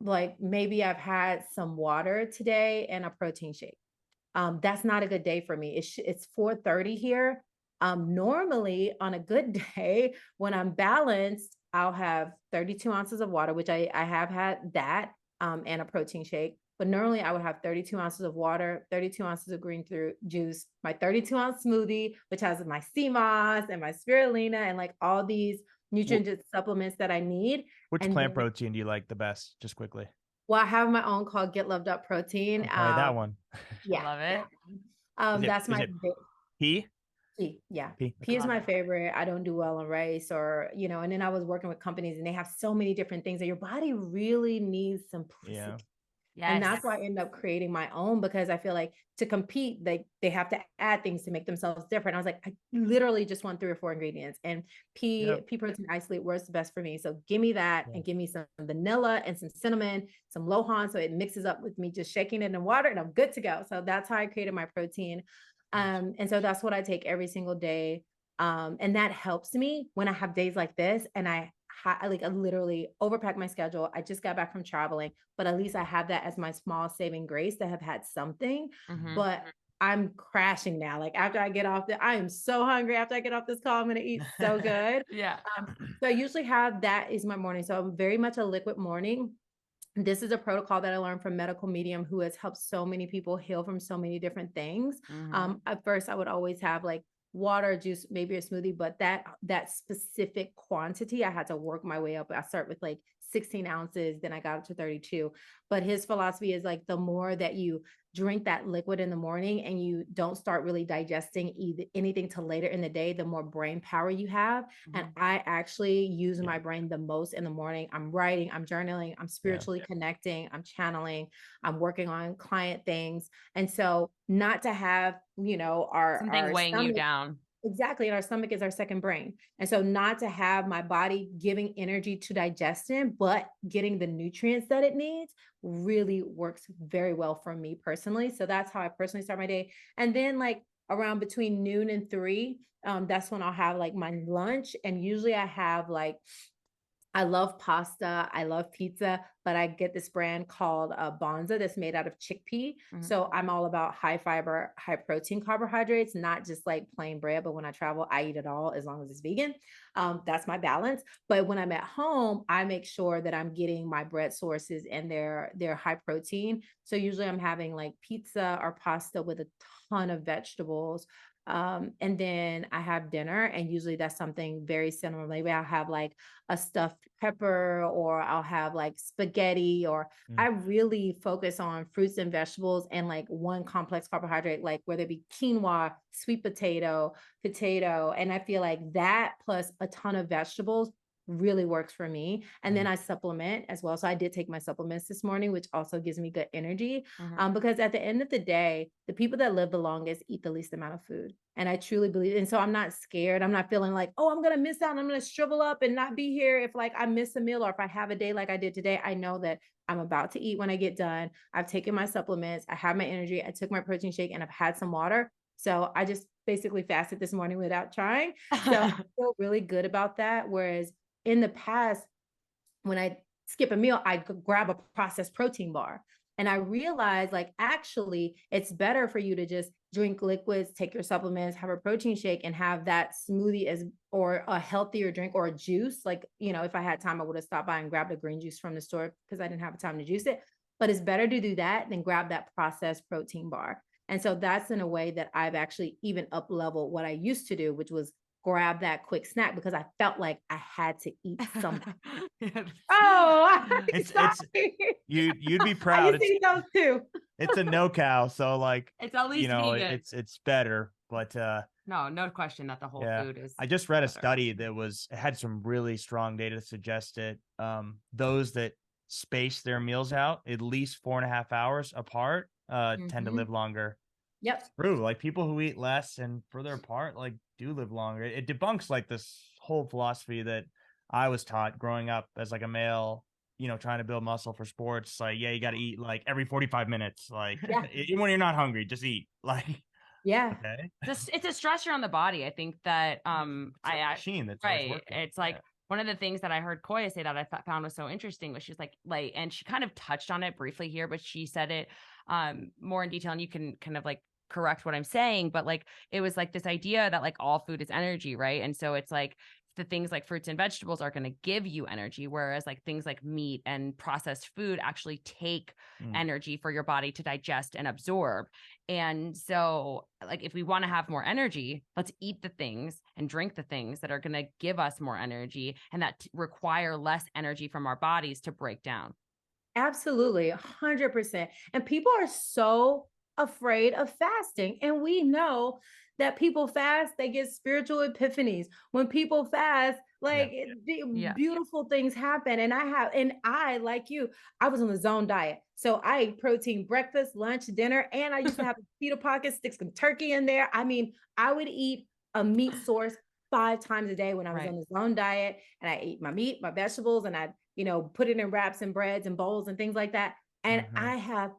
Like maybe I've had some water today and a protein shake. That's not a good day for me. It's 4:30 here. Normally on a good day when I'm balanced, I'll have 32 ounces of water, which I have had that, and a protein shake. But normally I would have 32 ounces of water, 32 ounces of green juice, my 32-ounce smoothie, which has my sea moss and my spirulina and like all these nutrient supplements that I need. Which And plant then, protein do you like the best? Just quickly. well, I have my own called Get Loved Up Protein. Okay, that one. Yeah, Love it. that's my pea? pea. Yeah, Pea. pea is Love my it. favorite. I don't do well on rice or, and then I was working with companies and they have so many different things that your body really needs simplicity. Yeah. And Yes. that's why I end up creating my own, because I feel like to compete, they have to add things to make themselves different. I was like, I literally just want 3 or 4 ingredients, and pea protein isolate works the best for me. So give me that and give me some vanilla and some cinnamon, some lohan. So it mixes up with me just shaking it in water and I'm good to go. So that's how I created my protein. And so that's what I take every single day. And that helps me when I have days like this and I literally overpack my schedule. I just got back from traveling, but at least I have that as my small saving grace to have had something. But I'm crashing now. Like after I get off I am so hungry. After I get off this call, I'm going to eat so good. So I usually have that is my morning. So I'm very much a liquid morning. This is a protocol that I learned from medical medium who has helped so many people heal from so many different things. At first I would always have like water, juice, maybe a smoothie, but that specific quantity, I had to work my way up. I start with like 16 ounces, then I got up to 32. But his philosophy is like the more that you drink that liquid in the morning and you don't start really digesting anything till later in the day, the more brain power you have. And I actually use my brain the most in the morning. I'm writing, I'm journaling, I'm spiritually connecting, I'm channeling, I'm working on client things. And so not to have, something weighing you stomach, down. exactly. And our stomach is our second brain. And so not to have my body giving energy to digestion, but getting the nutrients that it needs really works very well for me personally. So that's how I personally start my day. And then like around between noon and 3, that's when I'll have like my lunch. And usually I have like, I love pasta. I love pizza, but I get this brand called Bonza that's made out of chickpea. So I'm all about high fiber, high protein carbohydrates, not just like plain bread. But when I travel, I eat it all as long as it's vegan. That's my balance. But when I'm at home, I make sure that I'm getting my bread sources and they're high protein. So usually I'm having like pizza or pasta with a ton of vegetables. And then I have dinner, and usually that's something very similar. Maybe I'll have like a stuffed pepper, or I'll have like spaghetti, or I really focus on fruits and vegetables and like one complex carbohydrate, like whether it be quinoa, sweet potato. And I feel like that plus a ton of vegetables really works for me. And then I supplement as well. So I did take my supplements this morning, which also gives me good energy. Because at the end of the day, the people that live the longest eat the least amount of food. And I truly believe, and so I'm not scared. I'm not feeling like, oh, I'm going to miss out. I'm going to shrivel up and not be here if like I miss a meal, or if I have a day like I did today. I know that I'm about to eat when I get done. I've taken my supplements. I have my energy. I took my protein shake and I've had some water. So I just basically fasted this morning without trying. So I feel really good about that. Whereas in the past, when I skip a meal, I could grab a processed protein bar. And I realized like, actually, it's better for you to just drink liquids, take your supplements, have a protein shake, and have that smoothie or a healthier drink or a juice. Like, if I had time, I would have stopped by and grabbed a green juice from the store because I didn't have time to juice it. But it's better to do that than grab that processed protein bar. And so that's in a way that I've actually even up leveled what I used to do, which was grab that quick snack because I felt like I had to eat something. It's you'd be proud. I used to eat those too. It's a no cow, so like it's at least vegan. It's better, but no question that the whole food is. I just read a study that had some really strong data to suggest that those that space their meals out at least 4.5 hours apart tend to live longer. Yep. It's true. Like people who eat less and further apart, like do live longer. It debunks like this whole philosophy that I was taught growing up as like a male, trying to build muscle for sports. Like, yeah, you got to eat like every 45 minutes. Like even when you're not hungry, just eat. Like, okay. It's a stressor on the body. I think that, machine that's right. It's like, one of the things that I heard Koya say that I found was so interesting was she's like, and she kind of touched on it briefly here, but she said it more in detail, and you can kind of like correct what I'm saying, but like, it was like this idea that like all food is energy, right? And so it's like the things like fruits and vegetables are going to give you energy, whereas like things like meat and processed food actually take energy for your body to digest and absorb. And so like, if we want to have more energy, let's eat the things and drink the things that are going to give us more energy and that require less energy from our bodies to break down. Absolutely. 100%. And people are so afraid of fasting. And we know that people fast, they get spiritual epiphanies. When people fast, like beautiful things happen. And I, like you, I was on the zone diet. So I ate protein breakfast, lunch, dinner, and I used to have pita pockets, stick some turkey in there. I mean, I would eat a meat source 5 times a day when I was on the zone diet, and I ate my meat, my vegetables, and I'd, put it in wraps and breads and bowls and things like that. And I have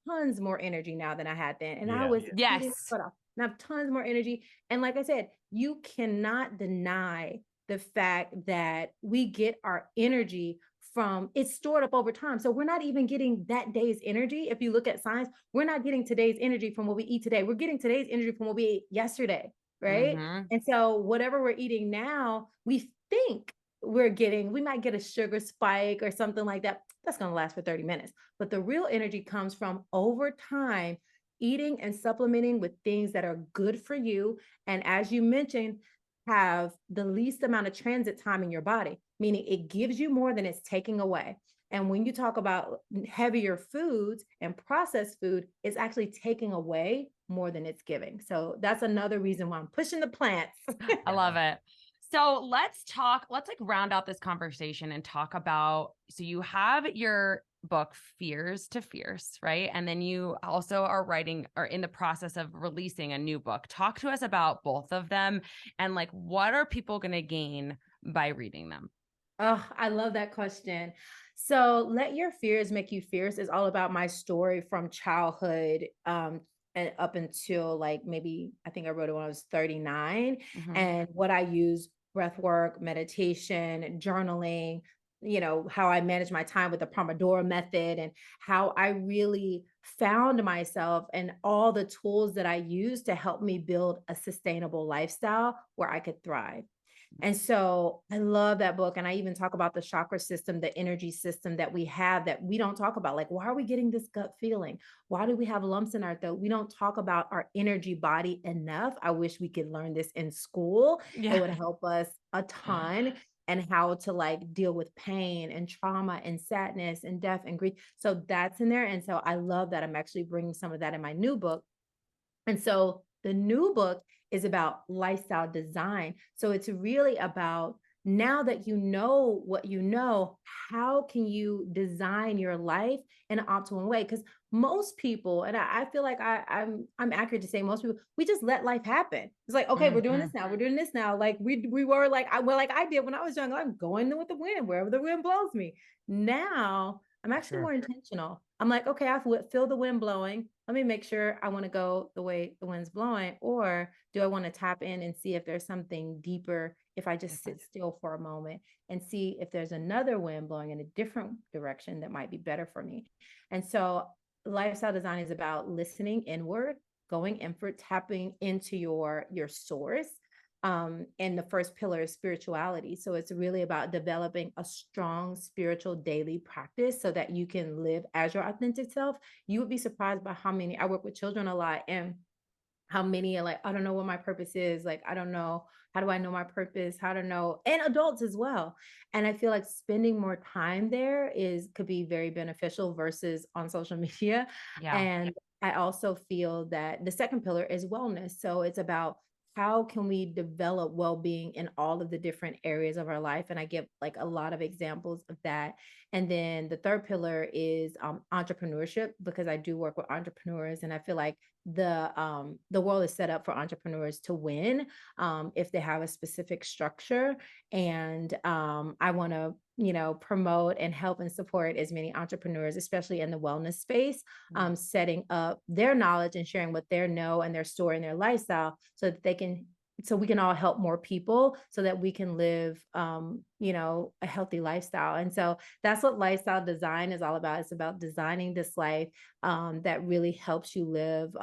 tons more energy now than I had then. And I was eating cut off. And I have tons more energy. And like I said, you cannot deny the fact that we get our energy from, it's stored up over time. So we're not even getting that day's energy. If you look at science, we're not getting today's energy from what we eat today. We're getting today's energy from what we ate yesterday, right? And so whatever we're eating now, we think we might get a sugar spike or something like that. That's going to last for 30 minutes. But the real energy comes from over time, eating and supplementing with things that are good for you. And as you mentioned, have the least amount of transit time in your body, meaning it gives you more than it's taking away. And when you talk about heavier foods and processed food, it's actually taking away more than it's giving. So that's another reason why I'm pushing the plants. I love it. So let's like round out this conversation and talk about, so you have your book Fears to Fierce, right? And then you also are writing or in the process of releasing a new book. Talk to us about both of them and like, what are people going to gain by reading them? Oh, I love that question. So, Let Your Fears Make You Fierce is all about my story from childhood and up until like maybe I think I wrote it when I was 39, Mhm. and what I use breath work, meditation, journaling, how I manage my time with the Pomodoro method and how I really found myself and all the tools that I use to help me build a sustainable lifestyle where I could thrive. And so I love that book. And I even talk about the chakra system, the energy system that we have that we don't talk about. Like, why are we getting this gut feeling? Why do we have lumps in our throat? We don't talk about our energy body enough. I wish we could learn this in school. It Yeah. would help us a ton and how to like deal with pain and trauma and sadness and death and grief. So that's in there. And so I love that I'm actually bringing some of that in my new book. And so the new book is about lifestyle design. So it's really about, now that you know what you know, how can you design your life in an optimal way? Because most people, and I feel like I'm accurate to say most people, we just let life happen. It's like, okay, we're doing Mhm. this now. We're doing this now. Like we were like, like I did when I was young. I'm going with the wind wherever the wind blows me. Now I'm actually Sure. more intentional. I'm like, okay, I feel the wind blowing. Let me make sure I want to go the way the wind's blowing, or do I want to tap in and see if there's something deeper if I just sit still for a moment and see if there's another wind blowing in a different direction that might be better for me. And so lifestyle design is about listening inward, going inward, tapping into your source. And the first pillar is spirituality. So it's really about developing a strong spiritual daily practice so that you can live as your authentic self. You would be surprised by how many, I work with children a lot, and how many are like, I don't know what my purpose is. Like, I don't know. How do I know my purpose? How to know, and adults as well. And I feel like spending more time there could be very beneficial versus on social media. Yeah. And I also feel that the second pillar is wellness. So it's about how can we develop well-being in all of the different areas of our life. And I give like a lot of examples of that. And then the third pillar is entrepreneurship, because I do work with entrepreneurs, and I feel like the world is set up for entrepreneurs to win if they have a specific structure. And I want to promote and help and support as many entrepreneurs, especially in the wellness space, setting up their knowledge and sharing what they know and their story and their lifestyle so that so we can all help more people so that we can live a healthy lifestyle. And so that's what lifestyle design is all about. It's about designing this life that really helps you live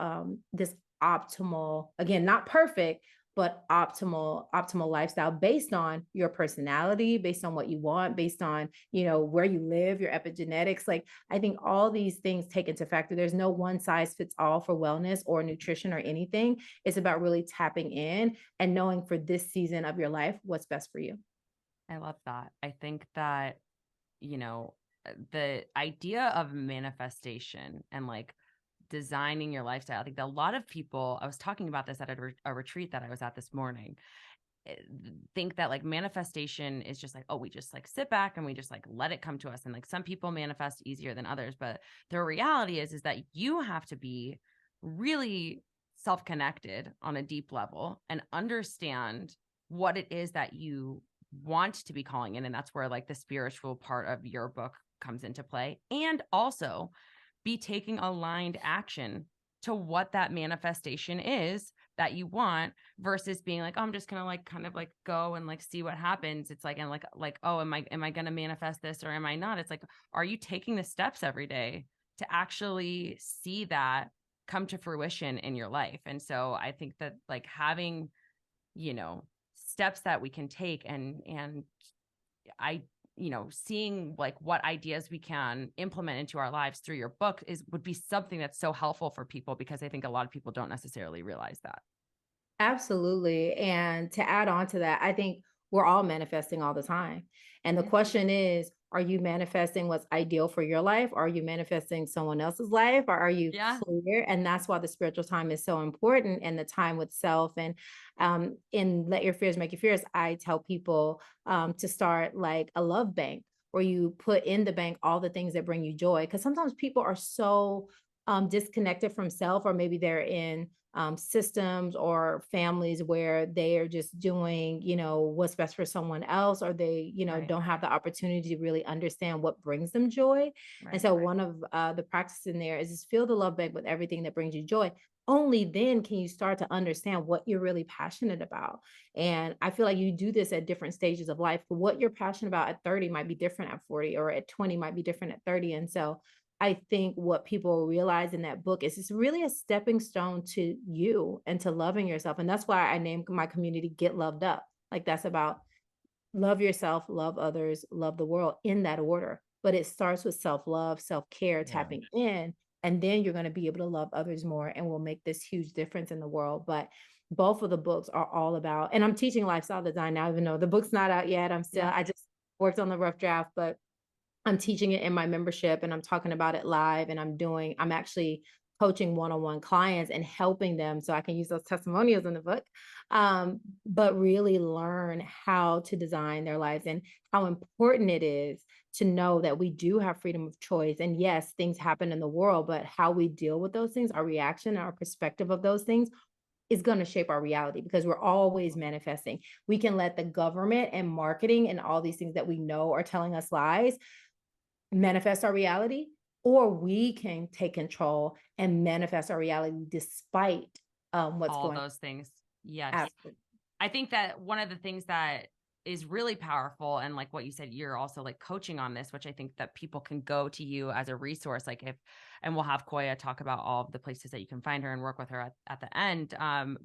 this optimal, again, not perfect, but optimal lifestyle based on your personality, based on what you want, based on where you live, your epigenetics. Like, I think all these things take into factor. There's no one size fits all for wellness or nutrition or anything. It's about really tapping in and knowing for this season of your life what's best for you. I love that. I think that, the idea of manifestation and like designing your lifestyle. I think that a lot of people, I was talking about this at a retreat that I was at this morning, think that like manifestation is just like, oh, we just like sit back and we just like let it come to us. And like some people manifest easier than others. But the reality is that you have to be really self-connected on a deep level and understand what it is that you want to be calling in. And that's where like the spiritual part of your book comes into play. And also be taking aligned action to what that manifestation is that you want versus being like, oh, I'm just gonna like kind of like go and like see what happens. It's like, and like, oh, am I gonna manifest this or am I not? It's like, are you taking the steps every day to actually see that come to fruition in your life? And so I think that like having, steps that we can take and I seeing like what ideas we can implement into our lives through your book would be something that's so helpful for people, because I think a lot of people don't necessarily realize that. Absolutely. And to add on to that, I think we're all manifesting all the time. And the Yeah. question is, are you manifesting what's ideal for your life? Are you manifesting someone else's life? Or are you Yeah. clear? And that's why the spiritual time is so important, and the time with self. And in Let Your Fears Make You Fierce, I tell people to start like a love bank where you put in the bank all the things that bring you joy. Because sometimes people are so disconnected from self, or maybe they're in systems or families where they are just doing, what's best for someone else, or they, Right. don't have the opportunity to really understand what brings them joy. And Right. so one of the practices in there is just fill the love bank with everything that brings you joy. Only then can you start to understand what you're really passionate about. And I feel like you do this at different stages of life. What you're passionate about at 30 might be different at 40, or at 20 might be different at 30. And so I think what people realize in that book is it's really a stepping stone to you and to loving yourself. And that's why I named my community Get Loved Up. Like, that's about love yourself, love others, love the world, in that order. But it starts with self-love, self-care, Yeah. tapping in, and then you're going to be able to love others more, and will make this huge difference in the world. But both of the books are all about, and I'm teaching lifestyle design now, even though the book's not out yet. Yeah. I just worked on the rough draft, but I'm teaching it in my membership, and I'm talking about it live, and I'm actually coaching one-on-one clients and helping them so I can use those testimonials in the book. But really learn how to design their lives, and how important it is to know that we do have freedom of choice. And yes, things happen in the world, but how we deal with those things, our reaction, our perspective of those things, is going to shape our reality, because we're always manifesting. We can let the government and marketing and all these things that we know are telling us lies manifest our reality, or we can take control and manifest our reality despite what's All going on. those things. Yes. Absolutely. I think that one of the things that is really powerful, and like what you said, you're also like coaching on this, which I think that people can go to you as a resource. Like and we'll have Koya talk about all of the places that you can find her and work with her at the end.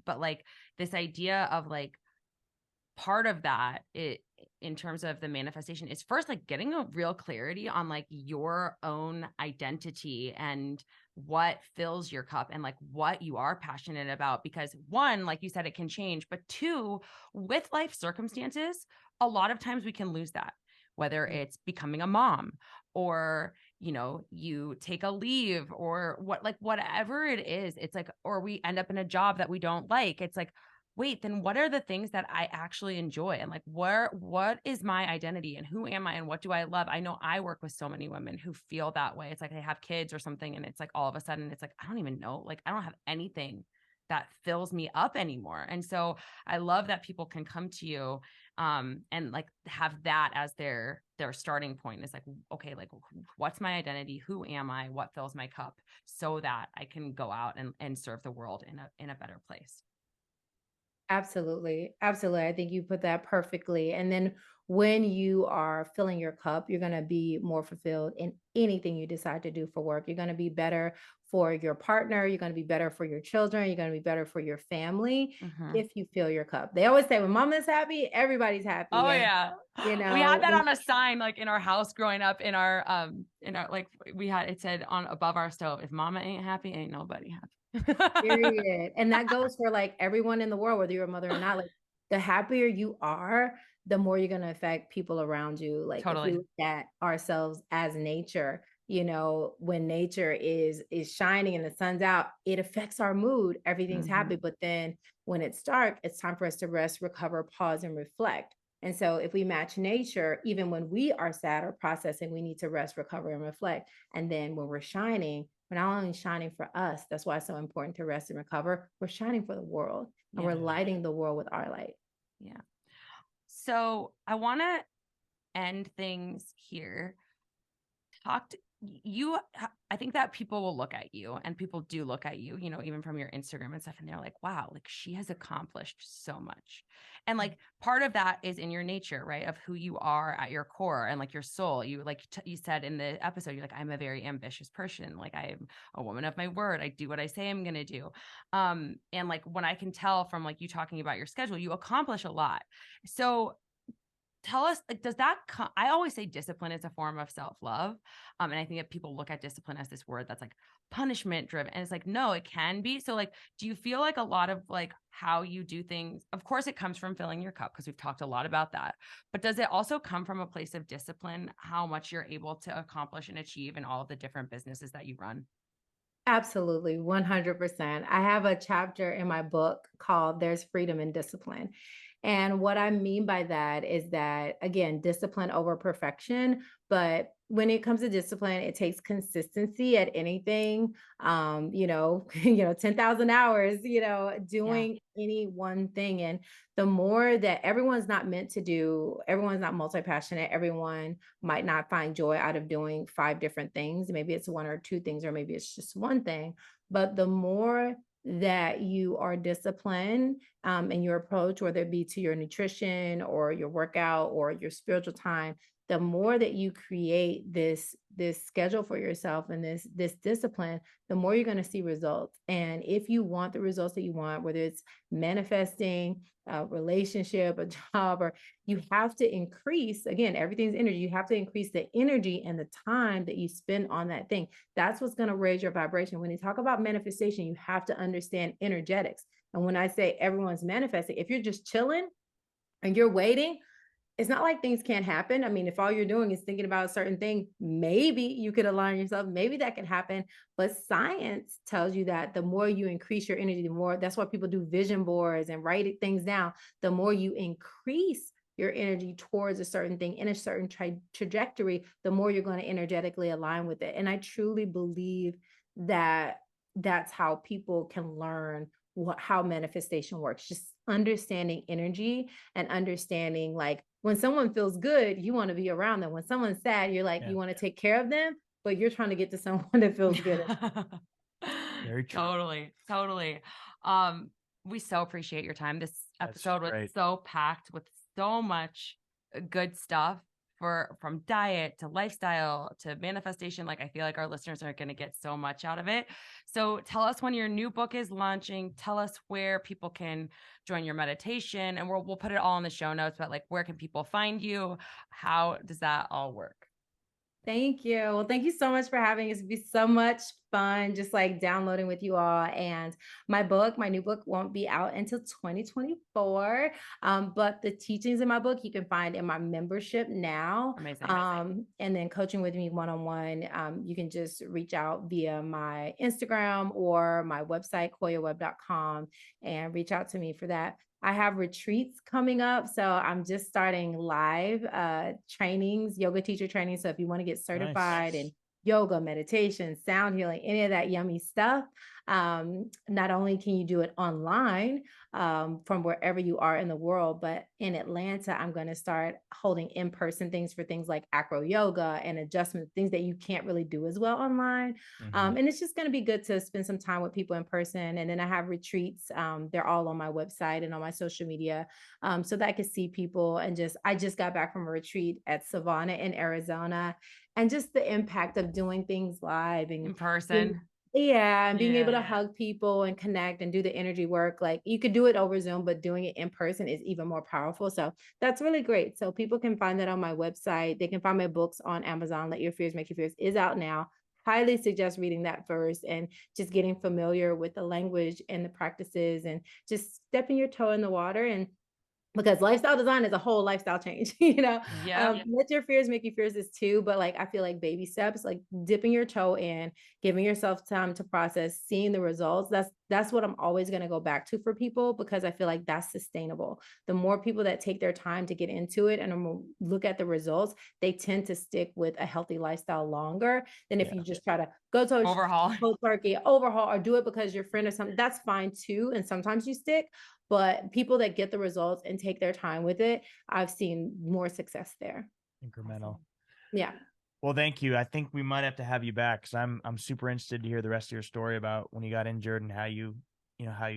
But like this idea of like part of that, in terms of the manifestation, is first like getting a real clarity on like your own identity and what fills your cup, and like what you are passionate about. Because one, like you said, it can change, but two, with life circumstances, a lot of times we can lose that, whether it's becoming a mom, or you take a leave, or whatever it is. It's like, or we end up in a job that we don't like. It's like, wait, then what are the things that I actually enjoy? And like, what is my identity, and who am I, and what do I love? I know I work with so many women who feel that way. It's like they have kids or something, and it's like all of a sudden it's like, I don't even know, like I don't have anything that fills me up anymore. And so I love that people can come to you and like have that as their starting point. Is like, okay, like what's my identity? Who am I? What fills my cup? So that I can go out and serve the world in a better place. Absolutely. Absolutely. I think you put that perfectly. And then when you are filling your cup, you're going to be more fulfilled in anything you decide to do for work. You're going to be better for your partner. You're going to be better for your children. You're going to be better for your family Mm-hmm. if you fill your cup. They always say when mama's happy, everybody's happy. Oh And, yeah. We had that on a sign like in our house growing up, in our like it said on above our stove, if mama ain't happy, ain't nobody happy. period. And that goes for like everyone in the world, whether you're a mother or not. Like, the happier you are, the more you're going to affect people around you. Like, if we Totally. look at ourselves as nature, when nature is shining and the sun's out, it affects our mood. Everything's happy. Mm-hmm. But then when it's dark, it's time for us to rest, recover, pause, and reflect. And so if we match nature, even when we are sad or processing, we need to rest, recover, and reflect. And then when we're shining, we're not only shining for us, that's why it's so important to rest and recover. We're shining for the world, and Yeah. we're lighting the world with our light. Yeah. So I want to end things here. I think that people will look at you, and people do look at you, even from your Instagram and stuff, and they're like, wow, like she has accomplished so much. And like part of that is in your nature, right? Of who you are at your core, and like your soul. You like you said in the episode, you're like, I'm a very ambitious person. Like I am a woman of my word. I do what I say I'm going to do. And like when I can tell from like you talking about your schedule, you accomplish a lot. So tell us, like, does that come? I always say discipline is a form of self-love. And I think that people look at discipline as this word that's like punishment driven. And it's like, no, it can be. So like, do you feel like a lot of like how you do things, of course it comes from filling your cup because we've talked a lot about that, but does it also come from a place of discipline, how much you're able to accomplish and achieve in all of the different businesses that you run? Absolutely, 100%. I have a chapter in my book called There's Freedom in Discipline. And what I mean by that is that, again, discipline over perfection. But when it comes to discipline, it takes consistency at anything. You know, 10,000 hours, Yeah. doing any one thing. And the more that everyone's not meant to do, everyone's not multi-passionate, everyone might not find joy out of doing 5 different things. Maybe it's 1 or 2 things, or maybe it's just one thing. But the more that you are disciplined in your approach, whether it be to your nutrition or your workout or your spiritual time, the more that you create this schedule for yourself and this discipline, the more you're going to see results. And if you want the results that you want, whether it's manifesting a relationship, a job, or you have to increase, again, everything's energy. You have to increase the energy and the time that you spend on that thing. That's what's going to raise your vibration. When you talk about manifestation, you have to understand energetics. And when I say everyone's manifesting, if you're just chilling and you're waiting, it's not like things can't happen. I mean, if all you're doing is thinking about a certain thing, maybe you could align yourself. Maybe that can happen. But science tells you that the more you increase your energy, the more, that's why people do vision boards and write things down. The more you increase your energy towards a certain thing in a certain trajectory, the more you're going to energetically align with it. And I truly believe that that's how people can learn how manifestation works, just understanding energy and understanding, like, when someone feels good, you want to be around them. When someone's sad, you're like, Yeah. you want to take care of them, but you're trying to get to someone that feels good. Very true. Totally. Totally. We so appreciate your time. This That's episode was great. so packed with so much good stuff from diet to lifestyle to manifestation. Like, I feel like our listeners are going to get so much out of it. So tell us when your new book is launching. Tell us where people can join your meditation, and we'll put it all in the show notes, but like, where can people find you? How does that all work? Thank you. Well, thank you so much for having us. It'd be so much fun just like downloading with you all. And my new book won't be out until 2024. But the teachings in my book you can find in my membership now. Amazing. And then coaching with me one-on-one. You can just reach out via my Instagram or my website, koyawebb.com, and reach out to me for that. I have retreats coming up. So I'm just starting live trainings, yoga teacher training. So if you want to get certified in yoga, meditation, sound healing, any of that yummy stuff, not only can you do it online from wherever you are in the world, but in Atlanta, I'm going to start holding in-person things for things like acro yoga and adjustment, things that you can't really do as well online. And it's just going to be good to spend some time with people in person. And then I have retreats. They're all on my website and on my social media, so that I can see people. And I just got back from a retreat at Savannah in Arizona, and just the impact of doing things live and In person. and being able to hug people and connect and do the energy work. Like, you could do it over Zoom, but doing it in person is even more powerful. So that's really great. So people can find that on my website. They can find my books on Amazon. Let Your Fears Make You Fierce is out now. Highly suggest reading that first and just getting familiar with the language and the practices and just stepping your toe in the water. And because lifestyle design is a whole lifestyle change, Let Your Fears Make You Fierce is too, but like, I feel like baby steps, like dipping your toe in, giving yourself time to process, seeing the results. That's what I'm always going to go back to for people, because I feel like that's sustainable. The more people that take their time to get into it and look at the results, they tend to stick with a healthy lifestyle longer than if you just try to go to Overhaul. cold turkey, overhaul, or do it because your friend or something. That's fine too. And sometimes you stick. But people that get the results and take their time with it, I've seen more success there. Incremental. Yeah. Well, thank you. I think we might have to have you back, because I'm super interested to hear the rest of your story about when you got injured and how you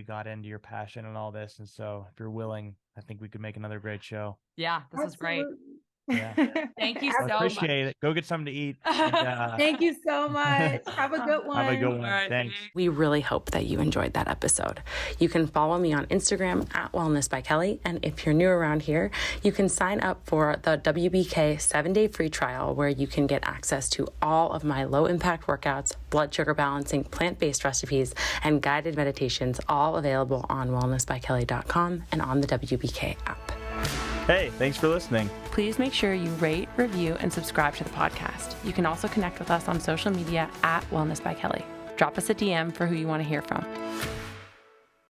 got into your passion and all this. And so if you're willing, I think we could make another great show. Yeah, this is great. Yeah. Thank you I so appreciate much. it. Go get something to eat. And, Thank you so much. Have a good one. have a good one. All right, Thanks. We really hope that you enjoyed that episode. You can follow me on Instagram at Wellness by Kelley. And if you're new around here, you can sign up for the WBK 7-day free trial where you can get access to all of my low impact workouts, blood sugar balancing, plant-based recipes, and guided meditations, all available on wellnessbykelly.com and on the WBK app. Hey, thanks for listening. Please make sure you rate, review, and subscribe to the podcast. You can also connect with us on social media at Wellness by Kelley. Drop us a DM for who you want to hear from.